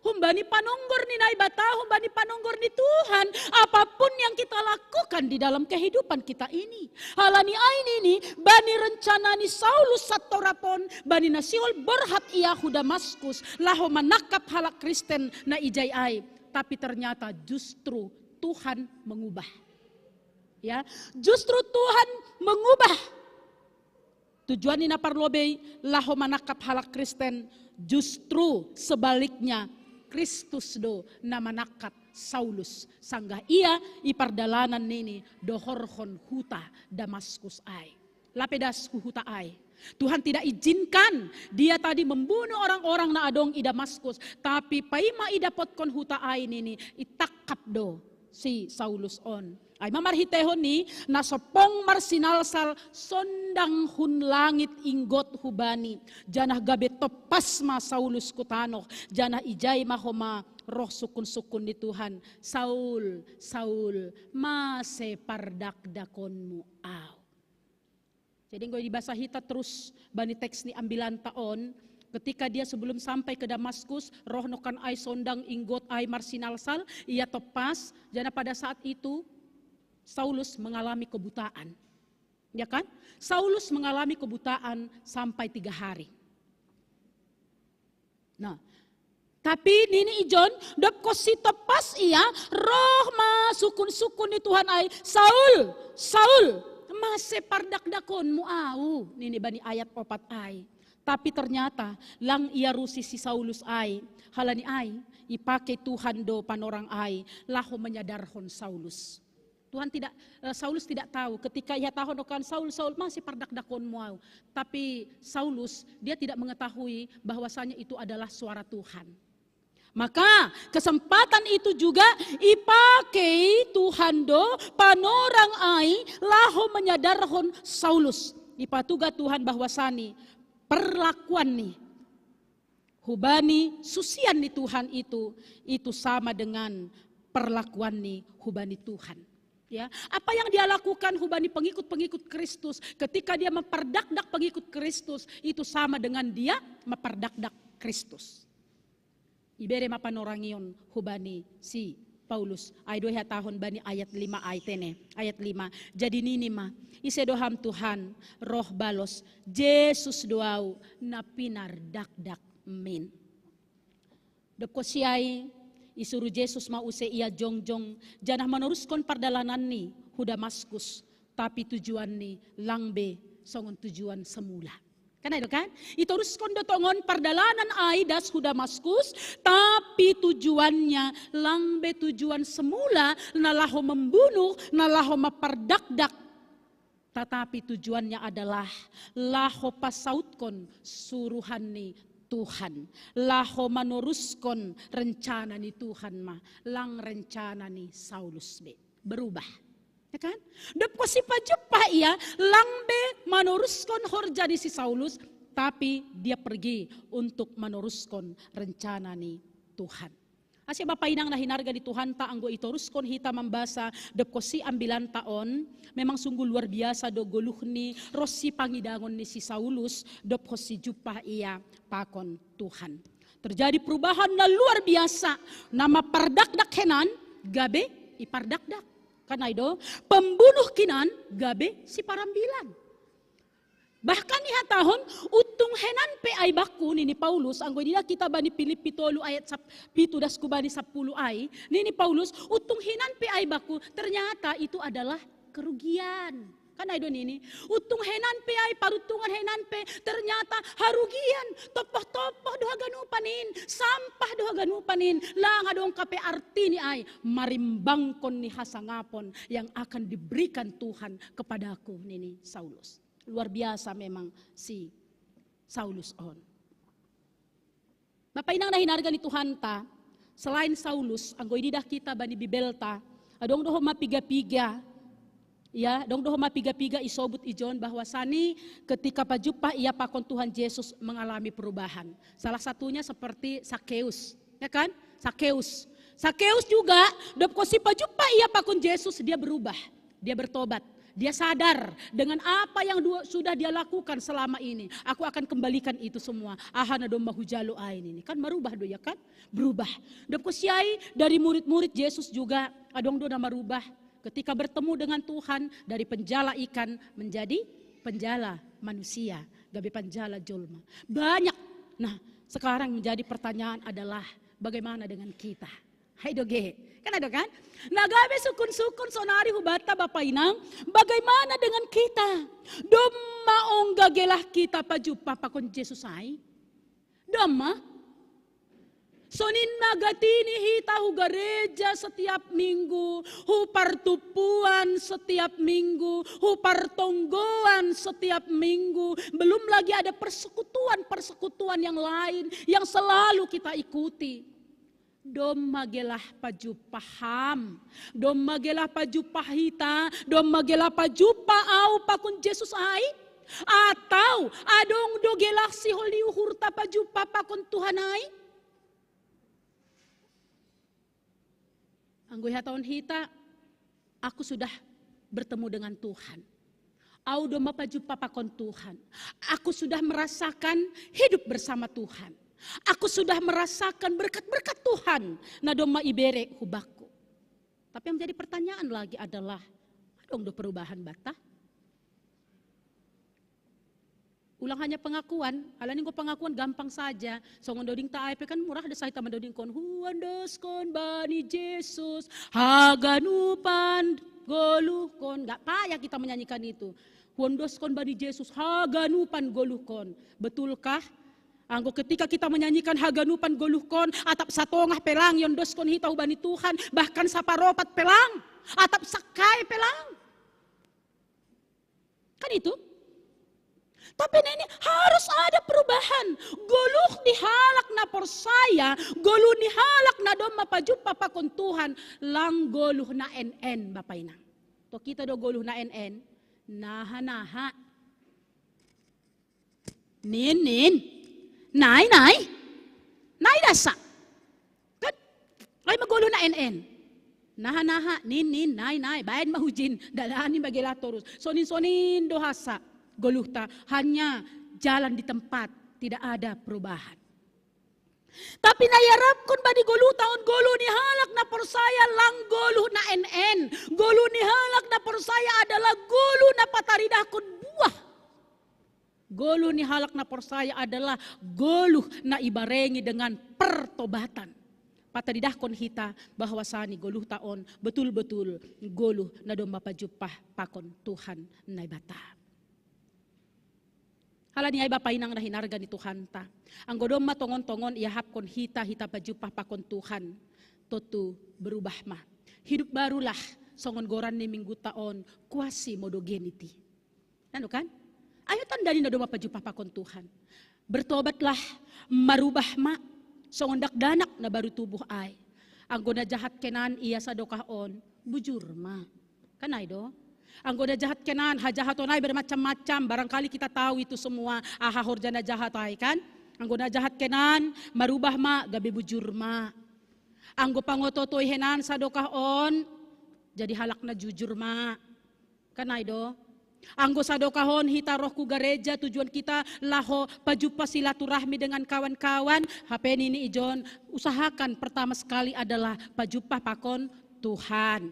humbani panonggor ni naibata, humbani panonggor ni Tuhan, apapun yang kita lakukan di dalam kehidupan kita ini. Halani ain ini, bani rencana ni Saulus satorapon, bani nasiol berhat ia hu Damaskus, laho manakap halak Kristen na ijay ay. Tapi ternyata justru Tuhan mengubah. Ya, justru Tuhan mengubah. Tujuan ni na parlobe, laho manakap halak Kristen, justru sebaliknya Kristus do na manakat Saulus sanggah ia ipardalanan nini dohorhon huta Damaskus ay. Lapedas huta ay. Tuhan tidak izinkan dia tadi membunuh orang-orang na adong i Damaskus, tapi paima idapot kon huta ay nini itakap do si Saulus on. Ay mamarhitehon ni nasopong marsinalsal sondang hun langit inggot hubani. Janah gabe topas ma Saulus kutanok. Janah ijay mahoma roh sukun-sukun ni Tuhan. Saul, Saul, mase pardakdakonmu aw. Jadi gue dibasa hita terus bani teks ni ambilan taon. Ketika dia sebelum sampai ke Damaskus, roh nokan ay sondang inggot ay marsinalsal. Ia topas. Janah pada saat itu Saulus mengalami kebutaan, ya kan? Saulus mengalami kebutaan sampai 3 hari. Nah, tapi nini ijon, dop kosi tepas ia, roh ma sukun-sukun ni Tuhan ay, Saul, Saul, masih pardakdakon mu au, nini bani ayat 4 ay. Tapi ternyata lang ia rusi si Saulus ay, halani ay, ipakai Tuhan do panorang ay, laho menyadarhon Saulus. Saulus tidak tahu ketika ia tahu dokan Saul masih pardakdakon muau. Tapi Saulus dia tidak mengetahui bahwasanya itu adalah suara Tuhan. Maka kesempatan itu juga ipakai Tuhan do panorang ai laho menyadarhon Saulus. Ipatuga Tuhan bahwasani perlakuan nih hubani susian ni Tuhan itu sama dengan perlakuan nih hubani Tuhan. Ya, apa yang dia lakukan hubani pengikut-pengikut Kristus ketika dia memperdakdak pengikut Kristus itu sama dengan dia memperdakdak Kristus. Ibere mapanorangion hubani si Paulus ay 2 tahun bani ayat 5 ay tene ayat 5. Jadi nini ma isedoham Tuhan roh balos Yesus doau na pinardakdak min. Doko siay isuruh Yesus mau ia jongjong janah meneruskan pardalanan ni hu Damaskus, tapi tujuan ni langbe songon tujuan semula. Kan itu kan? Iteruskan dotongon pardalanan aidas hu Damaskus, tapi tujuannya langbe tujuan semula nalaho membunuh, nalaho mapardakdak. Tetapi tujuannya adalah laho pasautkon suruhan ni Tuhan. Laho meneruskan rencana ni Tuhan mah. Lang rencana ni Saulus be. Berubah. Ya kan? Dapko si pajupa ia lang be meneruskan horja di si Saulus. Tapi dia pergi untuk meneruskan rencana ni Tuhan. Asya Bapak Inang na hinarga di Tuhan ta anggo itoruskon hita membasa depko si 9 taon memang sungguh luar biasa do goluh ni rosi pangidangon ni si Saulus depko si jupah ia pakon Tuhan. Terjadi perubahan na luar biasa. Nama pardakdak henan gabe ipardakdak. Karena itu pembunuh kinan gabe si parambilan. Bahkan ni tahun utung henan pe ay baku ni Paulus anggo nila kita bani Filipi 3 ayat 7 das kubani 10 ay ni Paulus utung henan pe ay baku ternyata itu adalah kerugian. Kan ay don ini utung henan pe ay parutungan henan pe ternyata harugian topoh-topoh doha ganupanin sampah doha ganupanin lang adong kape arti ni ay marimbangkon ni hasangapon yang akan diberikan Tuhan kepadaku nini Saulus. Luar biasa memang si Saulus on. Bapak Inang na hinarga ni Tuhan ta, selain Saulus, anggoy didah kita bani Bibelta, adong doho mapiga-piga, ya, dong doho mapiga-piga isobut ijon bahwa sani ketika pajupa ia pakon Tuhan Yesus mengalami perubahan. Salah satunya seperti Sakeus, ya kan? Sakeus juga, dopko si pajupa ia pakon Yesus dia berubah, dia bertobat. Dia sadar dengan apa yang sudah dia lakukan selama ini. Aku akan kembalikan itu semua. Ahana domba hujalo ain ini. Kan merubah do ya kan? Berubah. Dapko siai dari murid-murid Yesus juga. Adong do na merubah. Ketika bertemu dengan Tuhan. Dari penjala ikan menjadi penjala manusia. Gabe penjala jolma. Banyak. Nah sekarang menjadi pertanyaan adalah. Bagaimana dengan kita? Hai doge. Kan ada kan? Nagabe sukun-sukun sonari hubata Bapak Inang. Bagaimana dengan kita? Doma onggagelah kita pajupa pakon Yesus ay. Doma. Sonin nagatini hita hu gereja setiap minggu. Hu partupuan setiap minggu. Hu partonggoan setiap minggu. Belum lagi ada persekutuan-persekutuan yang lain. Yang selalu kita ikuti. Dom magelah pajupa ham, dom magelah pajupa hita, dom magelah pajupa au pakun Yesus ai, atau adong dogelah si holiu hurta pajupa pakun Tuhan ai. Anggoy hataon hita, aku sudah bertemu dengan Tuhan. Au dom pajupa pakun Tuhan. Aku sudah merasakan hidup bersama Tuhan. Aku sudah merasakan berkat-berkat Tuhan. Nadoma ibere hubaku. Tapi yang menjadi pertanyaan lagi adalah, adong do perubahan bata? Ulang hanya pengakuan, alanin ko pengakuan gampang saja. So ngondoding taay kan murah ada saita mandoding kon huandos kon bani Yesus haganupan goluh kon. Gak payah kita menyanyikan itu. Huandos kon bani Yesus haganupan goluh kon. Betulkah? Anggo ketika kita menyanyikan haganupan goluhkon, atap satongah pelang, yondoskon hita ubani Tuhan, bahkan saparopat pelang, atap sakai pelang. Kan itu? Tapi ini harus ada perubahan. Goluh dihalak na porsaya, goluh dihalak na doma pajupa pakon Tuhan, lang goluh na NN Bapak Inang. To kita do goluh na NN, naha-naha. Nin. Nay dasa. Kan, ay magulo na NN. Naha, nin, nay, bayan mahujin, dalahanin magilatorus. Sonin dohasa, goluhta, hanya jalan di tempat, tidak ada perubahan. Tapi nayarap kun ba di golu taon golu ni halak na porsaya lang golu na NN. Golu ni halak na porsaya adalah golu na pataridah kun buah. Goluh ni halak na porsaya adalah goluh na ibarengi dengan pertobatan. Patadidahkon hita bahwa sani goluh taon betul-betul goluh na domba pajupah pakon Tuhan na ibata. Hala ni ay Bapak Inang na hinarga ni Tuhan ta. Ang godoma tongon-tongon iahapkon hita pajupah pakon Tuhan. Totu berubah mah. Hidup barulah songon goran ni minggu taon kuasi modogenity. Ano kan? Ayo tandani na doma pajupa pakon Tuhan. Bertobatlah, marubah ma, songondak danak na baru tubuh ay. Anggo na jahat kenan iya sa dokahon, bujur ma. Kanay do? Anggo na jahat kenan, hajahaton ay bermacam-macam, barangkali kita tahu itu semua, ahahorja na jahat ay kan? Anggo na jahat kenan, marubah ma, gabi bujur ma. Anggo pangototoy henan sa dokahon, jadi halak na jujur ma. Kanay do? Anggo sa dokahon hita roh ku gereja, tujuan kita laho pajupa silaturahmi dengan kawan-kawan. HP ini ijon, usahakan pertama sekali adalah pajupa pakon Tuhan.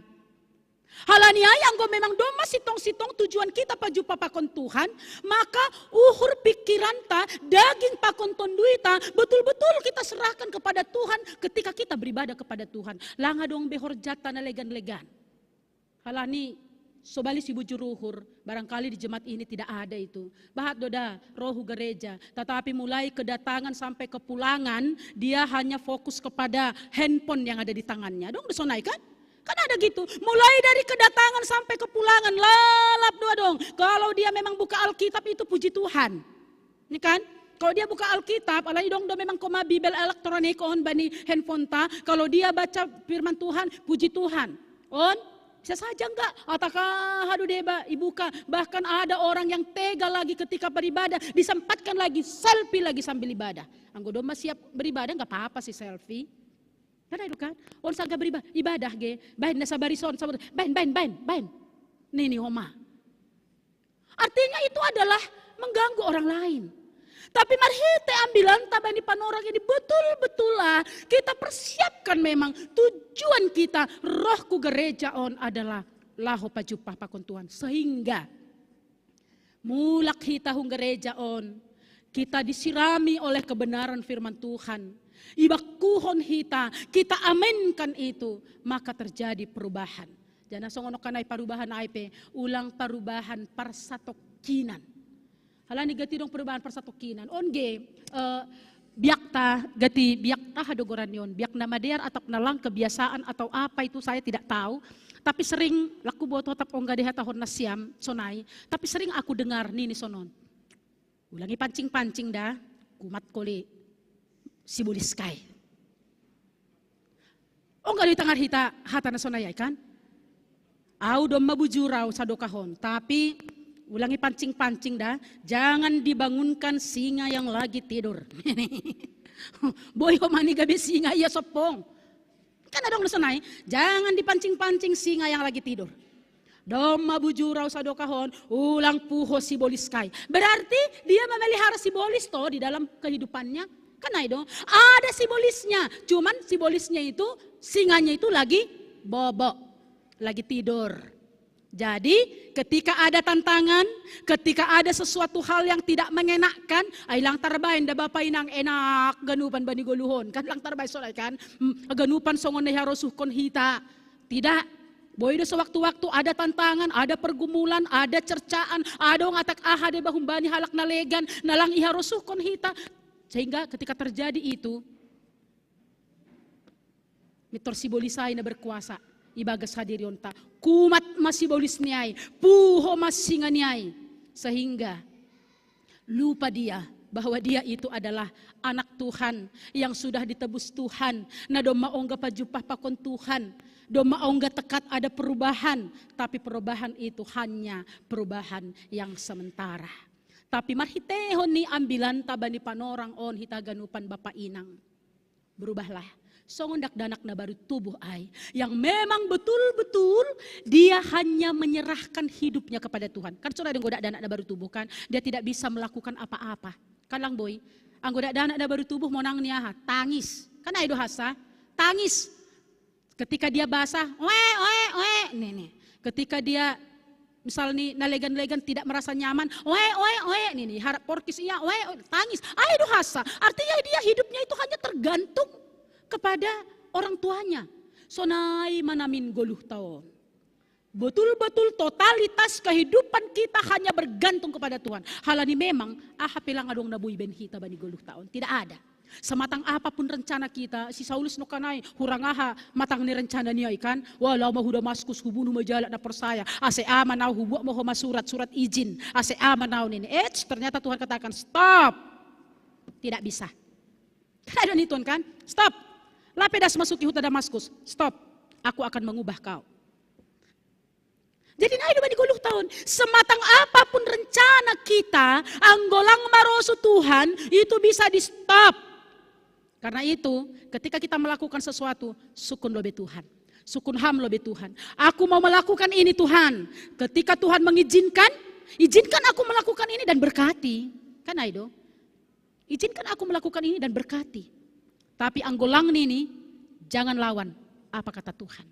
Halani ay anggo memang doma sitong-sitong tujuan kita pajupa pakon Tuhan, maka uhur pikiran ta, daging pakon tonduita, betul-betul kita serahkan kepada Tuhan ketika kita beribadah kepada Tuhan. Langa dong behorjata na legan-legan. Halani sobali si bujur uhur, barangkali di jemaat ini tidak ada itu. Bahat doda, rohu gereja. Tetapi mulai kedatangan sampai kepulangan, dia hanya fokus kepada handphone yang ada di tangannya. Dong disonai kan? Kan ada gitu. Mulai dari kedatangan sampai kepulangan, lalap doa dong. Kalau dia memang buka Alkitab itu puji Tuhan. Ini kan? Kalau dia buka Alkitab, alai dong do memang koma Bibel elektronik on bani handphone ta. Kalau dia baca firman Tuhan, puji Tuhan. On? Bisa saja enggak, atakah hadu deba ibuka, bahkan ada orang yang tega lagi ketika beribadah, disempatkan lagi selfie lagi sambil ibadah. Anggo doma siap beribadah enggak apa-apa sih selfie. Karena itu kan, orang saga beribadah, ibadah ge, bain nasa barison, bain. Nini homa. Artinya itu adalah mengganggu orang lain. Tapi mari kita ambilan tabani panorang ini betul-betul lah kita persiapkan memang tujuan kita rohku gereja on adalah laho pajupah pakon Tuhan. Sehingga mulak kita hung gereja on kita disirami oleh kebenaran firman Tuhan. Ibakuhon kita aminkan itu, maka terjadi perubahan. Jangan songono kanay perubahan aipe, ulang perubahan persatokinan. Halani gati dong perubahan persatokinan. Onge biakta hadogoran yon. Biak na mader atau nalang kebiasaan atau apa itu saya tidak tahu. Tapi sering laku boto tap ongga deha tahun nasiam sonai. Tapi sering aku dengar nini sonon. Ulangi pancing-pancing dah. Kumat koli sibuliskay. Ongga di tengah hita hata na sonai kan? Au dom mabujurau sa dokahon. Tapi ulangi pancing-pancing dah, jangan dibangunkan singa yang lagi tidur. Boy homani gabi singa iya sopong. Kan ada orang nasanay, jangan dipancing-pancing singa yang lagi tidur. Doma bujurau sadokahon, ulang puho siboliskai. Berarti dia memelihara sibolis toh di dalam kehidupannya. Kan dong, ada sibolisnya. Cuman sibolisnya itu, singanya itu lagi bobo, lagi tidur. Jadi ketika ada tantangan, ketika ada sesuatu hal yang tidak mengenakkan, ay lang tarbayin da bapay nang enak ganupan bani goluhon. Kan lang tarbay solay kan, ganupan songon na harosuhkon hita. Tidak, boy do sewaktu-waktu ada tantangan, ada pergumulan, ada cercaan, ada ang atak aha de bahum bani halak na legan, nalang iharosuhkon hita. Sehingga ketika terjadi itu, mitor sibolisay na berkuasa. Ibagas hadirion ta, kumat masih bolis niay, puho masih niay, sehingga lupa dia bahwa dia itu adalah anak Tuhan yang sudah ditebus Tuhan. Na doma ongga pajupah pakon Tuhan, doma ongga tekat ada perubahan, tapi perubahan itu hanya perubahan yang sementara. Tapi marhitehon ni ambilan tabani panorang on hitaganupan Bapa Inang, berubahlah. Songondak danak na baru tubuh ay yang memang betul-betul dia hanya menyerahkan hidupnya kepada Tuhan. Kan sudah ada godak danak na baru tubuh kan, dia tidak bisa melakukan apa-apa. Kan lang boy, ang godak danak na baru tubuh monang niya tangis. Kan ay dohasa, tangis. Ketika dia basah, nih. Ketika dia misal nih nalegan-legan tidak merasa nyaman, nih harap porkis iya, tangis. Ay dohasa, artinya dia hidupnya itu hanya tergantung kepada orang tuanya. Sonai manamin goluh taon. Betul-betul totalitas kehidupan kita hanya bergantung kepada Tuhan. Halani memang pilang adong nabuy ben hita bani goluh taon. Tidak ada. Sematang apapun rencana kita, si Saulus no kanay hurang matang ni rencana niya ikan. Walau mahuda maskus hubunu majala na persaya. Ase amanaw hubu mo masurat surat izin. Ase amanaw nini. Ternyata Tuhan katakan stop. Tidak bisa. Kan ada nih Tuhan kan? Stop. Lapedas masuki hutan Damaskus. Stop. Aku akan mengubah kau. Jadi na bani guluh tahun. Sematang apapun rencana kita, anggolang marosu Tuhan, itu bisa di stop. Karena itu, ketika kita melakukan sesuatu, sukun lobe Tuhan. Sukun ham lobe Tuhan. Aku mau melakukan ini Tuhan. Ketika Tuhan mengizinkan, izinkan aku melakukan ini dan berkati. Kan Aido? Izinkan aku melakukan ini dan berkati. Tapi anggolang ini, jangan lawan apa kata Tuhan.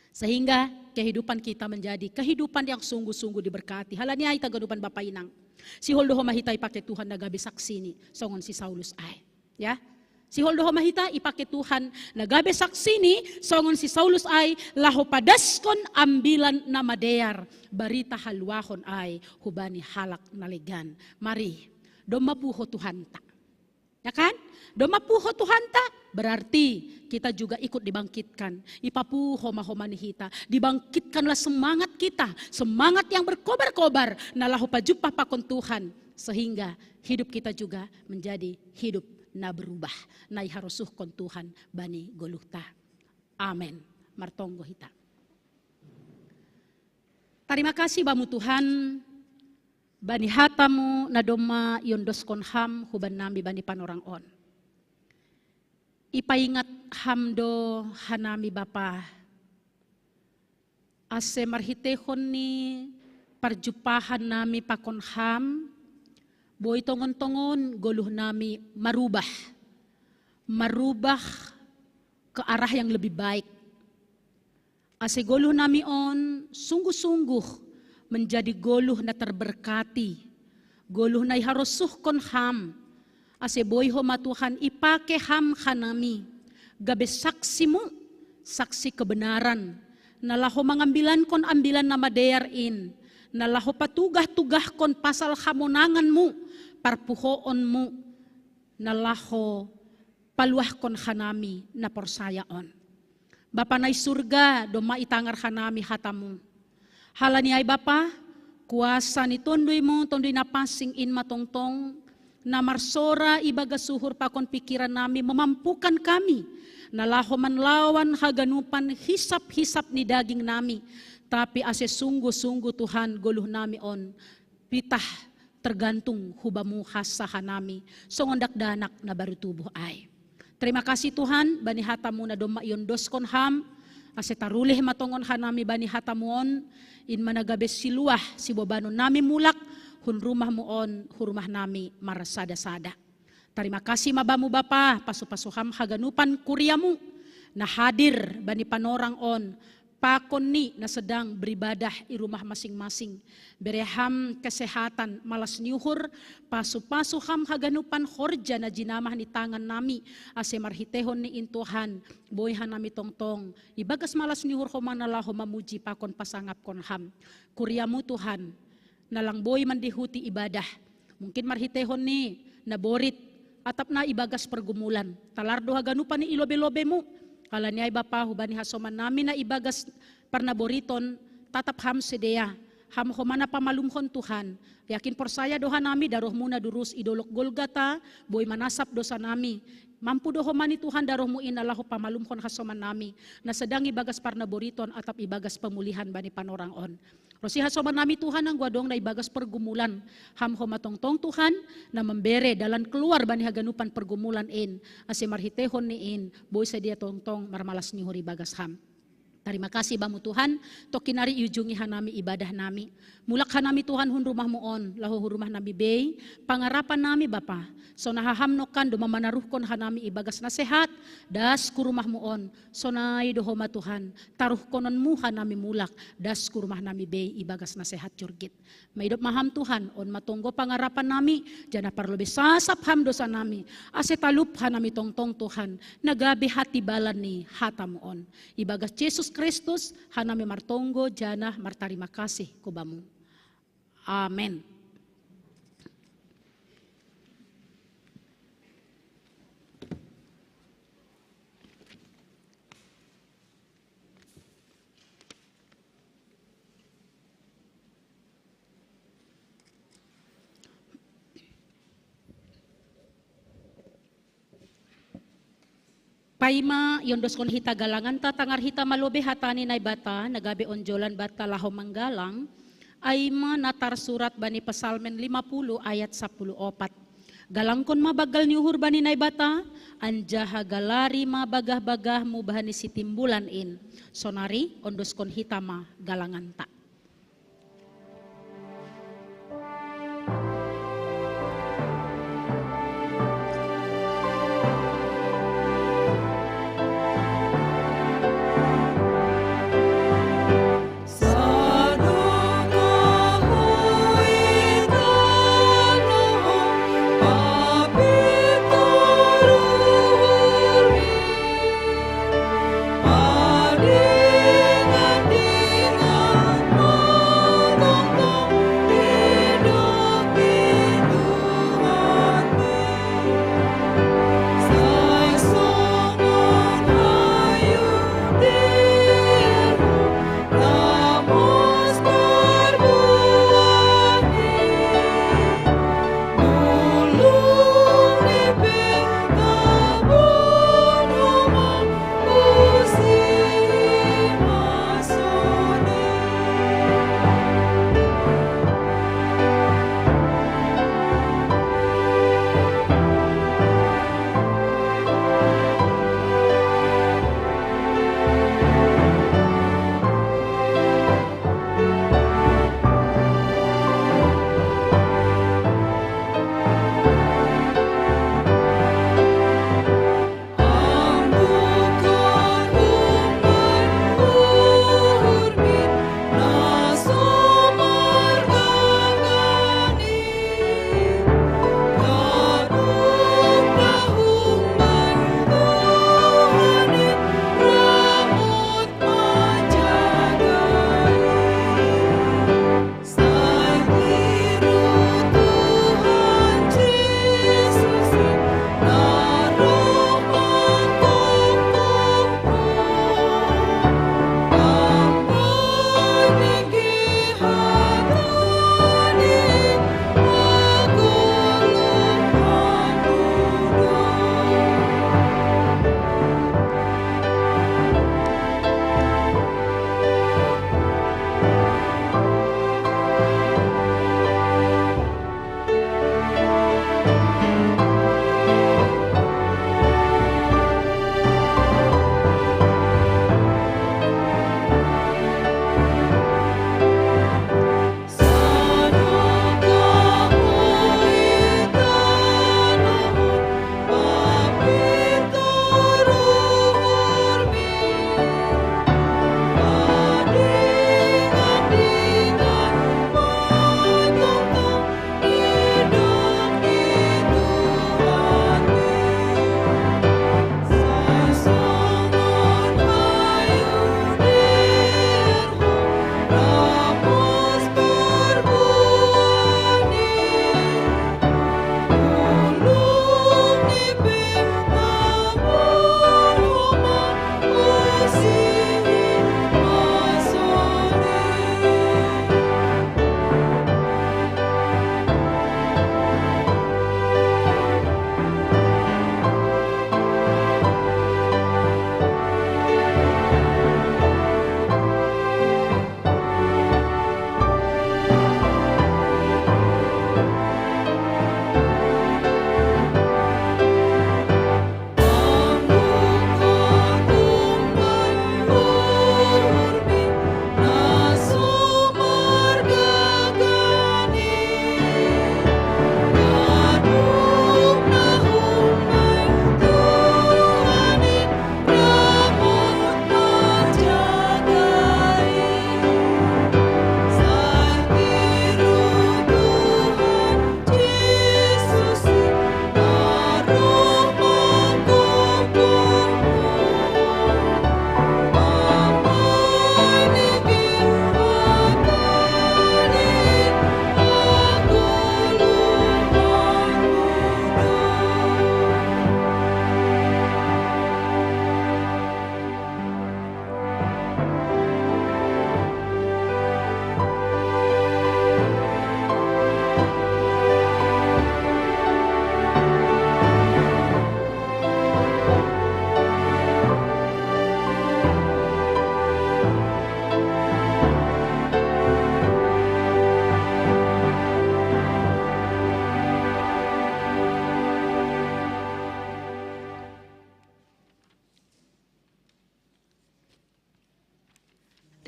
Sehingga kehidupan kita menjadi kehidupan yang sungguh-sungguh diberkati. Halanya ay tagadupan Bapak Inang. Si holdoho mahita ipake Tuhan nagabi saksi ni songon si Saulus ay. Ya. Si holdoho mahita ipake Tuhan nagabi saksi ni songon si Saulus ay laho padaskon ambilan na madear barita halwahon ay hubani halak naligan. Mari domapuho Tuhan ta. Ya kan? Domapuho Tuhan ta berarti kita juga ikut dibangkitkan. Ipapuho mahomani hita. Dibangkitkanlah semangat kita. Semangat yang berkobar-kobar. Nalahu pajupa pakon Tuhan. Sehingga hidup kita juga menjadi hidup na berubah. Nai harusuh kon Tuhan bani goluhta. Amin. Martonggo hita. Terima kasih bamu Tuhan. Bani hatamu nadoma yondos kon ham huban nami bani panorang on. Ipaingat hamdo hanami Bapa. Ase marhitehon ni parjupahan nami pakon ham. Boy tongon-tongon goluh nami marubah. Marubah ke arah yang lebih baik. Ase goluh nami on sungguh-sungguh menjadi goluh na terberkati. Goluh na harusuh kon ham. Ase boy homa Tuhan ipake ham hanami. Gabe saksimu, saksi kebenaran. Nalaho mengambilan kon ambilan nama dearin. Nalaho patugah-tugah kon pasal hamonanganmu, parpuhoonmu. Nalaho paluah kon hanami na porsayaon. Bapa nai surga doma itangar hanami hatamu. Halani ay Bapa, kuasa ni tondoy mo, tondoy na pasing in matongtong, na marsora ibaga suhur pakon pikiran nami, memampukan kami, nalaho manlawan haganupan hisap-hisap ni daging nami, tapi ase sungguh-sungguh Tuhan goluh nami on, pitah tergantung hubamu hasahan nami, songondak danak na baru tubuh ay. Terima kasih Tuhan, bani hatamu na doma yondos kon ham, ase tarulih matongon hanami bani hatamuon, in managabes siluah si bobanon nami mulak, hun rumah muon, hurumah nami marasada-sada. Terima kasih mabamu Bapa, pasu-pasuham haganupan kuryamu, na hadir bani panorang on, pakon ni na sedang beribadah di rumah masing-masing. Bereham kesehatan malas niuhur, pasu-pasuham haganupan horja na jinamah ni tangan nami, ase marhitehon ni intuhan, boyhan nami tongtong, ibagas malas niuhur homanalah mamuji pakon pasangap kon ham. Kuryamu Tuhan, nalang boy mandihuti ibadah. Mungkin marhitehon ni naborit atap na ibagas pergumulan. Talardo haganupan ni ilobe-lobe mo. Kala niya Bapa hubani hasoman namin na ibagas parnaboriton tatap ham sedea. Ham homana pamalumhon Tuhan. Yakin porsaya doha nami daroh muna durus idolok Golgata. Boy manasap dosa nami. Mampu doho mani Tuhan darohmu inalahu pamalumhon hasoman nami. Na sedang ibagas parnaboriton atap ibagas pemulihan bani panorang on. Rosi hasoman nami Tuhan ang guadong na ibagas pergumulan. Ham homatongtong Tuhan na membere dalan keluar bani haganupan pergumulan in. Ase marhitehon ni in. Boy sa dia tongtong marmalas ni huri bagas ham. Terima kasih bamu Tuhan, tokinari ujungi hanami ibadah nami. Mulak hanami Tuhan hun rumah muon, lahu rumah nami bay, pangarapan nami Bapa. So nahahamnokan dumamanaruhkon hanami ibagas na sehat, das ku rumah muon. So naay dohoma Tuhan, taruh konon mu hanami mulak, das ku rumah nami bay ibagas na sehat jurgit. Maidop maham Tuhan, on matunggo pangarapan nami, jana parlobe sasap ham dosa nami. Ase talup hanami tongtong Tuhan, nagabi hati balan ni hatamuon. Ibagas Jesus Kristus, hanami martonggo, jana martarima kasih kubamu. Amen. Raima yondos kon hita galangan ta tangar hita malobe hatani nay bata nagabe onjolan bata laho manggalang ay natar surat bani Pasalmen 50 ayat 14. Galangkon mabagal ni uhur bani nay bata anjaha galari mabagah-bagah mu bahani sitimbulan in. Sonari ondos kon hitama galangan ta. Adingan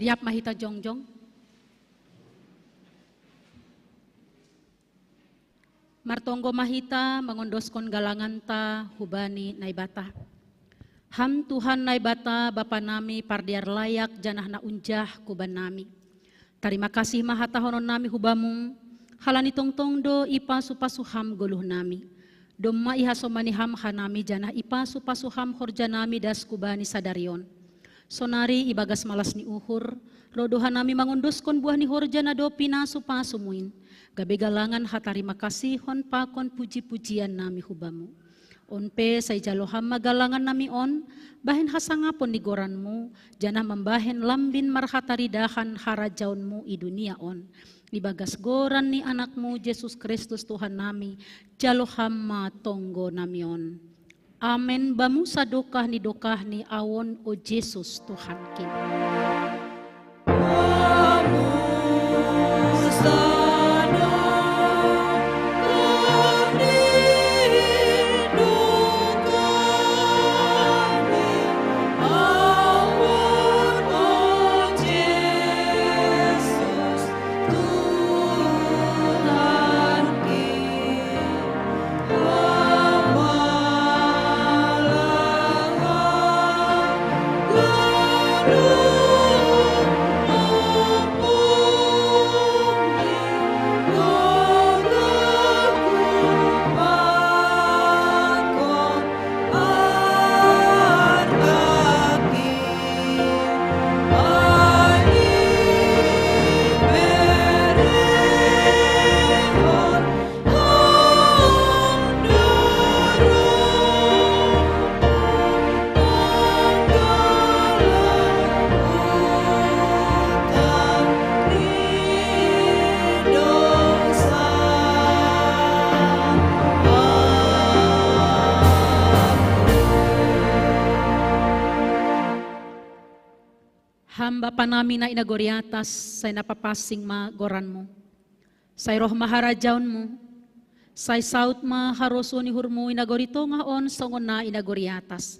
Riap mahita jongjong. Martonggo mahita mengondoskon galangan ta hubani naibata. Ham Tuhan naibata Bapa nami pardiar layak janah na unjah kuban nami. Terima kasih mahata honon nami hubamu. Halani tongtong do ipa supasuham goluh nami. Domma iha somani ham hanami janah ipa supasuham horja nami das kubani sadarion. Sonari ibagas malas ni uhur. Rodohan nami mengondoskon buah ni horja na do pina supasumuin. Gabe galangan hatarima kasih hon pakon puji-pujian nami hubamu. Onpe say jaloham magalangan nami on, bahen hasangapon ni goranmu, janah membahen lambin marhataridahan harajaunmu i dunia on. Ibagas goran ni anakmu Yesus Kristus Tuhan nami, jaloham matonggo nami on. Amen bamu sadokah ni awon o Yesus Tuhan kita. Bapa nami na inagoriatas, say napapasing ma goranmu. Say roh maharajaunmu, say saut ma haroso ni hurmu inagorito nga on songon na inagoriatas.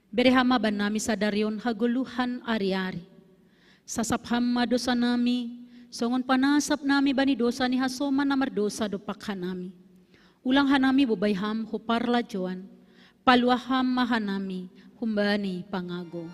Berehama ban nami sa daryon haguluhan ari-ari. Sasapham ma dosa nami, songon panasap nami bani dosa ni hasoma na mardosa dopakhan nami. Ulang hanami bubayham huparla joan, paluaham mahanami humbani pangago.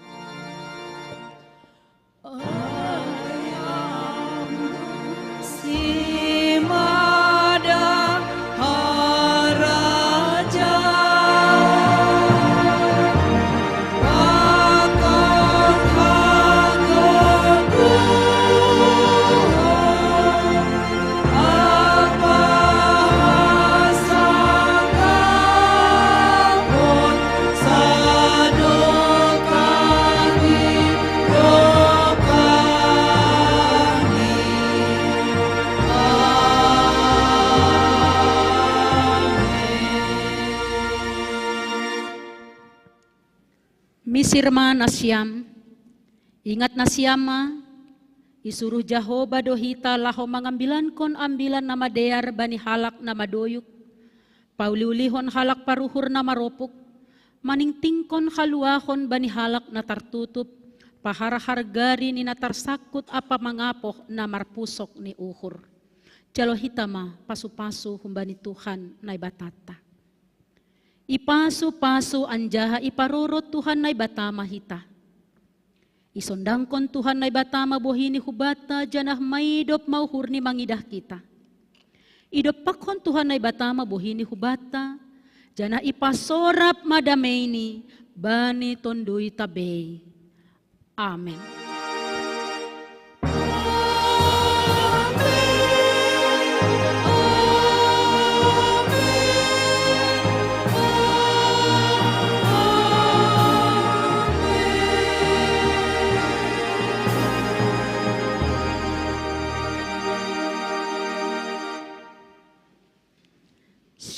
Misirma nasyam, ingat nasyama, isuruh Jahoba dohita laho mangambilan kon ambilan nama dear bani halak nama doyuk, pauliulihon halak paruhur nama ropuk, maningtingkon haluahon bani halak na tartutup, paharahargari ni natarsakut apa mangapoh na marpusok ni uhur. Jalo hitama pasu-pasu humbani Tuhan na ibatata. Ipasu-pasu anjaha iparorot Tuhan na ibatama hita. Isondangkon Tuhan na ibatama bohini hubata janah maidop mauhur ni mangidah kita. Idop pakon Tuhan na ibatama bohini hubata janah ipasorap madameini bani tondui tabei. Amen.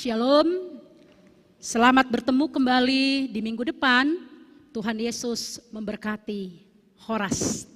Shalom, selamat bertemu kembali di minggu depan. Tuhan Yesus memberkati. Horas.